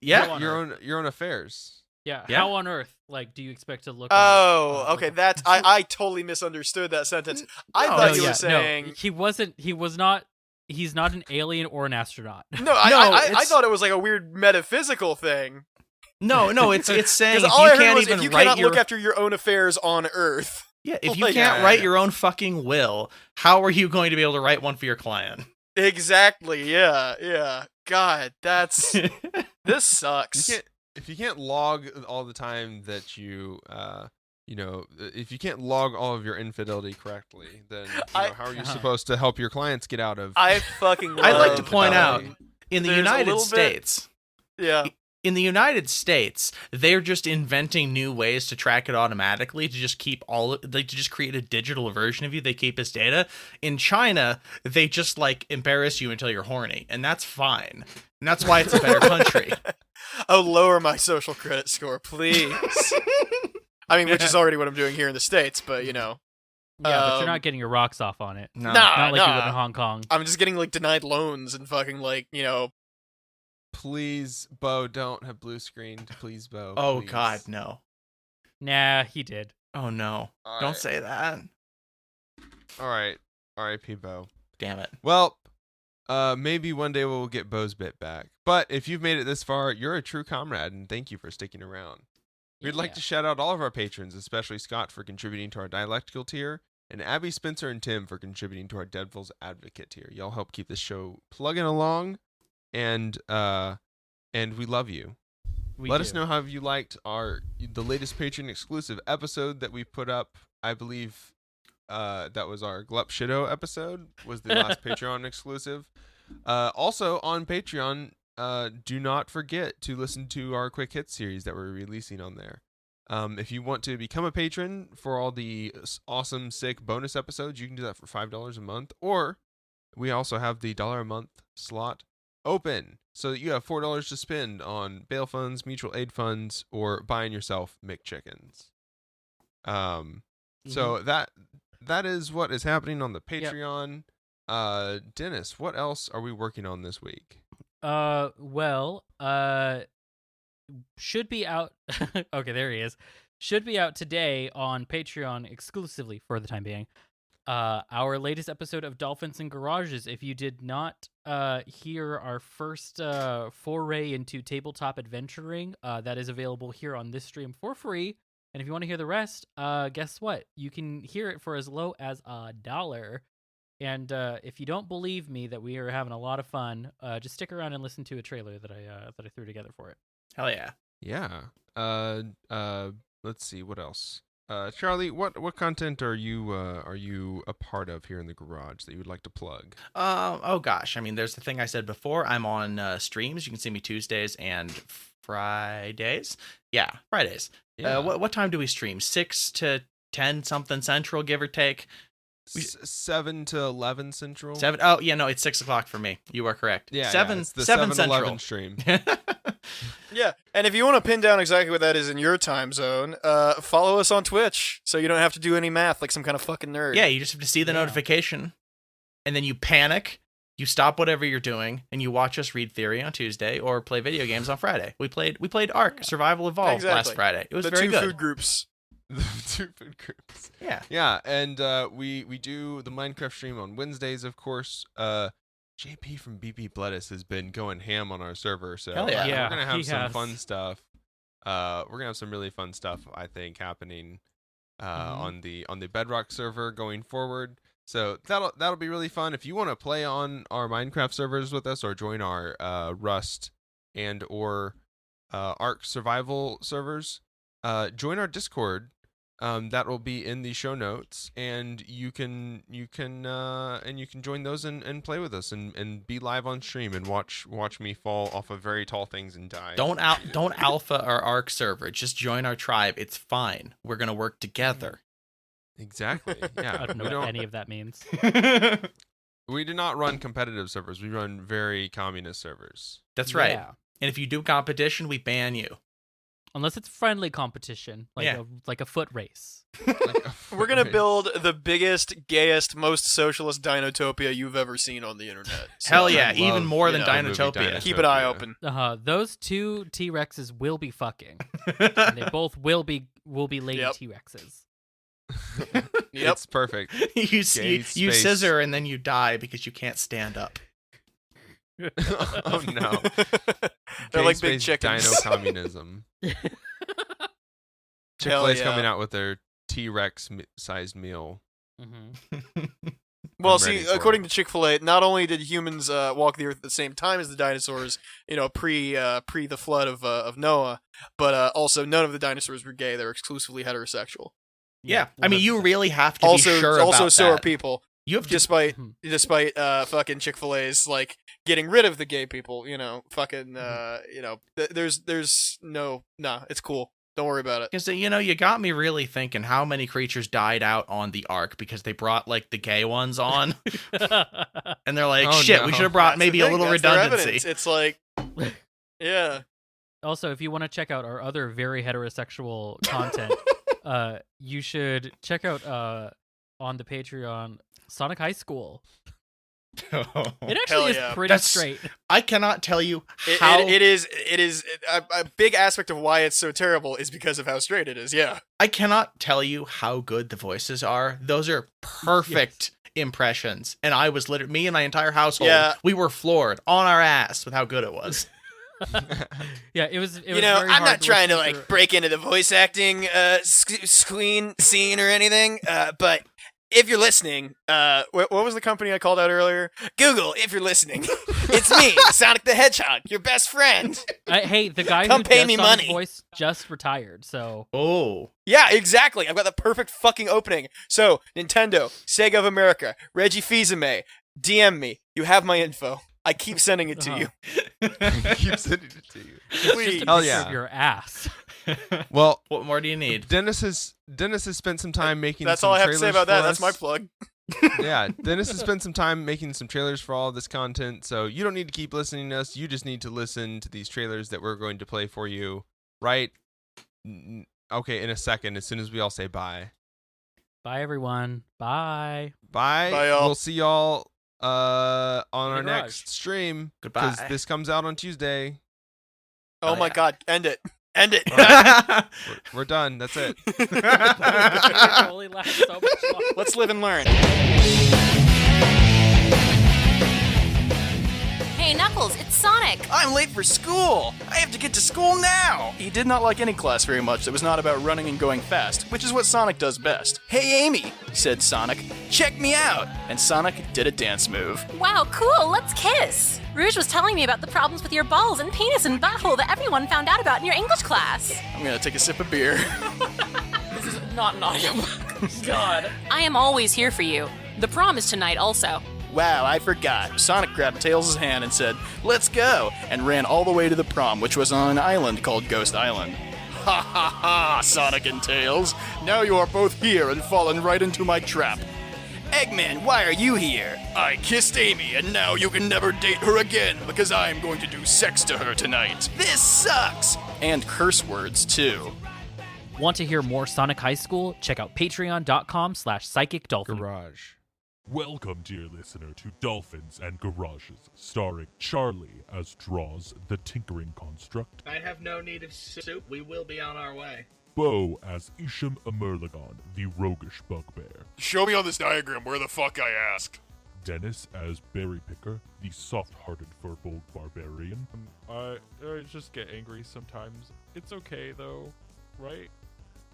Speaker 4: Yeah,
Speaker 1: your own affairs.
Speaker 3: Yeah.
Speaker 4: Yeah.
Speaker 3: How on earth, like, do you expect to look?
Speaker 2: Oh, okay. That's I totally misunderstood that sentence. I thought you were saying
Speaker 3: he wasn't. He was not. He's not an alien or an astronaut.
Speaker 2: No, I thought it was like a weird metaphysical thing.
Speaker 4: No, it's saying if
Speaker 2: all
Speaker 4: you
Speaker 2: I heard
Speaker 4: can't
Speaker 2: was
Speaker 4: even
Speaker 2: if you
Speaker 4: write
Speaker 2: cannot
Speaker 4: your
Speaker 2: look after your own affairs on Earth.
Speaker 4: yeah, if you
Speaker 2: Like,
Speaker 4: can't write your own fucking will, how are you going to be able to write one for your client?
Speaker 2: Exactly. Yeah. God, that's this sucks.
Speaker 1: If you can't log all the time that you if you can't log all of your infidelity correctly, then how are you supposed to help your clients get out of?
Speaker 2: I fucking love
Speaker 4: I'd like to point out
Speaker 2: infidelity.
Speaker 4: in the
Speaker 2: There's a
Speaker 4: United
Speaker 2: little bit-
Speaker 4: States.
Speaker 2: Yeah.
Speaker 4: In the United States, they're just inventing new ways to track it automatically to just keep to just create a digital version of you they keep as data. In China, they just like embarrass you until you're horny, and that's fine. And that's why it's a better country.
Speaker 2: Oh, lower my social credit score, please. I mean, which is already what I'm doing here in the States, but you know.
Speaker 3: Yeah, but you're not getting your rocks off on it.
Speaker 4: No.
Speaker 3: Not like you would in Hong Kong.
Speaker 2: I'm just getting like denied loans and fucking like, you know.
Speaker 1: Please, Bo, don't have blue screened. Please, Bo.
Speaker 4: Oh
Speaker 1: please.
Speaker 4: God, no.
Speaker 3: Nah, he did.
Speaker 4: Oh no.
Speaker 1: All
Speaker 4: Don't
Speaker 1: right.
Speaker 4: say that.
Speaker 1: All right. R.I.P. Bo.
Speaker 4: Damn it.
Speaker 1: Well, maybe one day we'll get Bo's bit back. But if you've made it this far, you're a true comrade, and thank you for sticking around. We'd like to shout out all of our patrons, especially Scott for contributing to our dialectical tier, and Abby, Spencer, and Tim for contributing to our Devil's Advocate tier. Y'all help keep this show plugging along, and we love you. Let us know how you liked the latest Patreon exclusive episode that we put up. I believe that was our Glup Shido episode, was the last Patreon exclusive. Also on Patreon, do not forget to listen to our Quick Hit series that we're releasing on there. If you want to become a patron for all the awesome, sick bonus episodes, you can do that for $5 a month. Or we also have the $1 a month slot open, so that you have $4 to spend on bail funds, mutual aid funds, or buying yourself McChickens. So that is what is happening on the Patreon. Dennis, what else are we working on this week?
Speaker 3: Should be out. Okay, there he is. Should be out today on Patreon exclusively for the time being. Our latest episode of Dolphins and Garages. If you did not hear our first foray into tabletop adventuring, that is available here on this stream for free. And if you want to hear the rest, guess what? You can hear it for as low as $1. And if you don't believe me that we are having a lot of fun, just stick around and listen to a trailer that I threw together for it.
Speaker 4: Hell yeah.
Speaker 1: Yeah. Let's see what else. Charlie, what content are you a part of here in the garage that you would like to plug?
Speaker 4: Oh gosh, I mean, there's the thing I said before. I'm on streams. You can see me Tuesdays and Fridays. Yeah, Fridays.
Speaker 1: Yeah.
Speaker 4: What time do we stream? 6 to 10 something Central, give or take.
Speaker 1: 7 to 11 Central.
Speaker 4: 7. Oh yeah, no, it's 6 o'clock for me. You are correct.
Speaker 1: Yeah,
Speaker 4: seven
Speaker 1: the
Speaker 4: 7
Speaker 1: 7-11
Speaker 4: Central
Speaker 1: stream.
Speaker 2: Yeah, and if you want to pin down exactly what that is in your time zone, follow us on Twitch, so you don't have to do any math like some kind of fucking nerd.
Speaker 4: Yeah, you just have to see the notification, and then you panic. You stop whatever you're doing, and you watch us read theory on Tuesday or play video games on Friday. We played Ark Survival Evolved last Friday. It was very good.
Speaker 2: The 2 food groups.
Speaker 1: The 2 food groups.
Speaker 4: Yeah.
Speaker 1: Yeah, and we do the Minecraft stream on Wednesdays, of course. JP from BP Bloodus has been going ham on our server, so
Speaker 4: Hell yeah.
Speaker 1: we're gonna have
Speaker 3: he
Speaker 1: some
Speaker 3: has.
Speaker 1: fun stuff. We're gonna have some really fun stuff, I think, happening on the Bedrock server going forward. So that'll be really fun. If you want to play on our Minecraft servers with us, or join our Rust and or Ark survival servers, join our Discord. That will be in the show notes, and you can join those and play with us and be live on stream and watch me fall off of very tall things and die.
Speaker 4: Don't alpha our Ark server. Just join our tribe. It's fine. We're gonna work together.
Speaker 1: Exactly. Yeah.
Speaker 3: I don't know what any of that means.
Speaker 1: We do not run competitive servers. We run very communist servers.
Speaker 4: That's right.
Speaker 3: Yeah.
Speaker 4: And if you do competition, we ban you.
Speaker 3: Unless it's friendly competition, like a foot race.
Speaker 2: We're gonna build the biggest, gayest, most socialist dinotopia you've ever seen on the internet. So,
Speaker 4: Hell yeah, even more than
Speaker 2: the movie
Speaker 4: Dinotopia.
Speaker 2: keep an eye open.
Speaker 3: Those two T-Rexes will be fucking. And they both will be lady
Speaker 2: Yep.
Speaker 3: T-Rexes.
Speaker 2: Yep.
Speaker 1: It's perfect.
Speaker 4: you
Speaker 1: Space.
Speaker 4: scissor and then you die because you can't stand up.
Speaker 1: Oh no.
Speaker 2: They're
Speaker 1: Gay
Speaker 2: like big
Speaker 1: space
Speaker 2: chickens.
Speaker 1: Dino communism. Chick-fil-A's coming out with their T-Rex sized meal.
Speaker 3: Mm-hmm.
Speaker 2: Well,
Speaker 1: I'm
Speaker 2: see,
Speaker 1: ready for
Speaker 2: according
Speaker 1: it.
Speaker 2: to Chick-fil-A, not only did humans walk the earth at the same time as the dinosaurs, pre the flood of Noah, but also none of the dinosaurs were gay. They were exclusively heterosexual.
Speaker 4: Yeah, I mean, you really have to
Speaker 2: Also,
Speaker 4: be sure about
Speaker 2: also, so
Speaker 4: that.
Speaker 2: are people.
Speaker 4: You have to.
Speaker 2: Despite
Speaker 3: Mhm.
Speaker 2: fucking Chick-fil-A's like getting rid of the gay people, fucking there's no, it's cool. Don't worry about it.
Speaker 4: Because you got me really thinking how many creatures died out on the Ark because they brought like the gay ones on, and they're like,
Speaker 1: Oh,
Speaker 4: shit,
Speaker 1: no.
Speaker 4: we should have brought
Speaker 2: That's the
Speaker 4: maybe a
Speaker 2: thing,
Speaker 4: little
Speaker 2: that's their
Speaker 4: redundancy.
Speaker 2: evidence. It's like, yeah.
Speaker 3: Also, if you want to check out our other very heterosexual content, you should check out on the Patreon Sonic High School. It actually
Speaker 2: Hell
Speaker 3: is
Speaker 2: yeah.
Speaker 3: pretty
Speaker 4: That's-
Speaker 3: straight.
Speaker 4: I cannot tell you how
Speaker 2: It is a big aspect of why it's so terrible is because of how straight it is. Yeah.
Speaker 4: I cannot tell you how good the voices are. Those are perfect impressions, and I was literally me and my entire household.
Speaker 2: Yeah.
Speaker 4: We were floored on our ass with how good it was.
Speaker 3: Yeah, it was. It was
Speaker 2: You know,
Speaker 3: very
Speaker 2: I'm
Speaker 3: hard
Speaker 2: not trying to
Speaker 3: listen
Speaker 2: like break into the voice acting scene or anything, but if you're listening, what was the company I called out earlier? Google, if you're listening. It's me, Sonic the Hedgehog, your best friend.
Speaker 3: Hey, the guy
Speaker 2: Come
Speaker 3: who
Speaker 2: pay
Speaker 3: does
Speaker 2: me
Speaker 3: Sonic's
Speaker 2: money.
Speaker 3: voice just retired, so
Speaker 4: Oh,
Speaker 2: Yeah, exactly. I've got the perfect fucking opening. So, Nintendo, Sega of America, Reggie Fils-Aimé, DM me. You have my info. I keep sending it to you.
Speaker 1: Keep sending it to you.
Speaker 3: it's just
Speaker 2: Please.
Speaker 3: a
Speaker 1: Hell
Speaker 3: picture
Speaker 1: yeah.
Speaker 3: of your ass.
Speaker 1: Well,
Speaker 4: what more do you need?
Speaker 1: Dennis has spent some time making.
Speaker 2: That's
Speaker 1: some
Speaker 2: all I have to say
Speaker 1: trailers
Speaker 2: about that.
Speaker 1: for
Speaker 2: That's my
Speaker 1: us.
Speaker 2: plug.
Speaker 1: Yeah, Dennis has spent some time making some trailers for all of this content, so you don't need to keep listening to us. You just need to listen to these trailers that we're going to play for you, right? Okay, in a second, as soon as we all say bye.
Speaker 3: Bye, everyone. Bye.
Speaker 1: Bye.
Speaker 2: Bye, y'all.
Speaker 1: We'll see y'all on our
Speaker 3: garage.
Speaker 1: next stream.
Speaker 4: Goodbye.
Speaker 1: Because this comes out on Tuesday.
Speaker 2: Oh
Speaker 4: Oh,
Speaker 2: my
Speaker 4: yeah.
Speaker 2: god, end it. End it.
Speaker 1: We're done. That's it.
Speaker 3: It only lasts so much longer.
Speaker 2: Let's live and learn.
Speaker 6: Hey, Knuckles, it's Sonic.
Speaker 2: I'm late for school. I have to get to school now. He did not like any class very much that was not about running and going fast, which is what Sonic does best. Hey, Amy, said Sonic, check me out. And Sonic did a dance move.
Speaker 6: Wow, cool, let's kiss. Rouge was telling me about the problems with your balls and penis and butthole that everyone found out about in your English class.
Speaker 2: I'm gonna take a sip of beer.
Speaker 6: This is not an audiobook. God. I am always here for you. The prom is tonight also.
Speaker 2: Wow, I forgot. Sonic grabbed Tails' hand and said, let's go, and ran all the way to the prom, which was on an island called Ghost Island. Ha ha ha, Sonic and Tails. Now you are both here and fallen right into my trap. Eggman, why are you here? I kissed Amy, and now you can never date her again because I'm going to do sex to her tonight. This sucks! And curse words, too.
Speaker 3: Want to hear more Sonic High School? Check out patreon.com/psychicdolphin.
Speaker 1: Garage.
Speaker 7: Welcome, dear listener, to Dolphins and Garages, starring Charlie as Draws the Tinkering Construct,
Speaker 4: I have no need of soup. We will be on our way.
Speaker 7: Bo as Isham Amerlagon, the Roguish Bugbear,
Speaker 8: Show me on this diagram where the fuck I asked.
Speaker 7: Dennis as Berry Picker, the soft-hearted furbolg barbarian,
Speaker 9: I just get angry sometimes. It's okay though, right?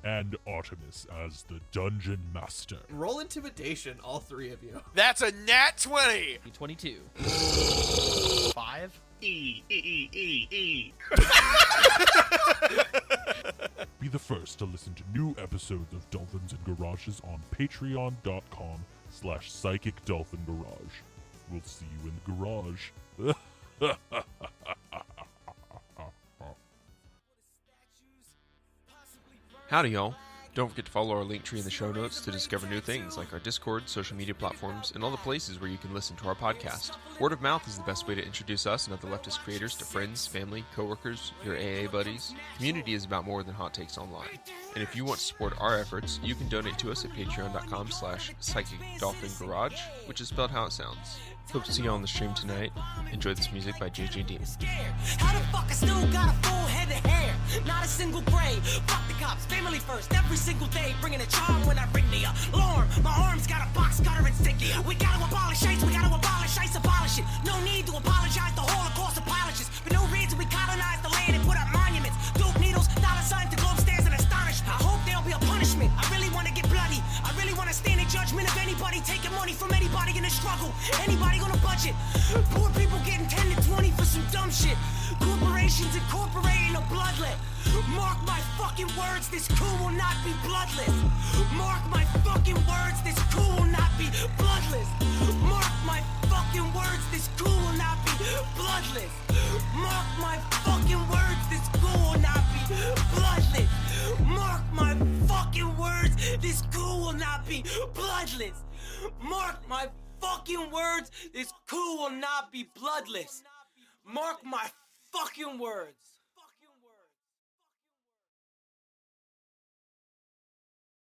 Speaker 7: and Artemis as the Dungeon Master.
Speaker 9: Roll intimidation, all three of you.
Speaker 2: That's a nat 20.
Speaker 3: 22.
Speaker 4: 5.
Speaker 5: E.
Speaker 7: Be the first to listen to new episodes of Dolphins and Garages on patreon.com/Psychic Dolphin Garage. We'll see you in the garage.
Speaker 1: Howdy, y'all. Don't forget to follow our link tree in the show notes to discover new things like our Discord, social media platforms, and all the places where you can listen to our podcast. Word of mouth is the best way to introduce us and other leftist creators to friends, family, coworkers, your AA buddies. Community is about more than hot takes online. And if you want to support our efforts, you can donate to us at patreon.com/PsychicDolphinGarage, which is spelled how it sounds. Hope to see you on the stream tonight. Enjoy this music by JJ Dean.
Speaker 10: How the fuck I still got a full head of hair? Not a single gray. Fuck the cops, family first, every single day. Bringing a charm when I ring the alarm. My arms got a box cutter insignia. We gotta abolish hates, we gotta abolish ice, abolish it. No need to apologize, the Holocaust apologists. For no reason we colonized the land and put up monuments. Dope needles, dollar signs, the globe stands in astonishment. I hope there'll be a punishment. I really wanna get bloody. I really wanna stand in judgment of anybody taking money from anybody in the struggle. Anybody on a budget. Poor people getting 10 to 20 for some dumb shit. Corporations incorporating a bloodlet. Mark my fucking words, this coup will not be bloodless. Mark my fucking words, this coup will not be bloodless. Mark my fucking words, this coup will not be bloodless. Mark my fucking words, this coup will not be bloodless. Mark my fucking words, this coup will not be bloodless. Mark my fucking words, this coup will not be bloodless. Mark my fucking words.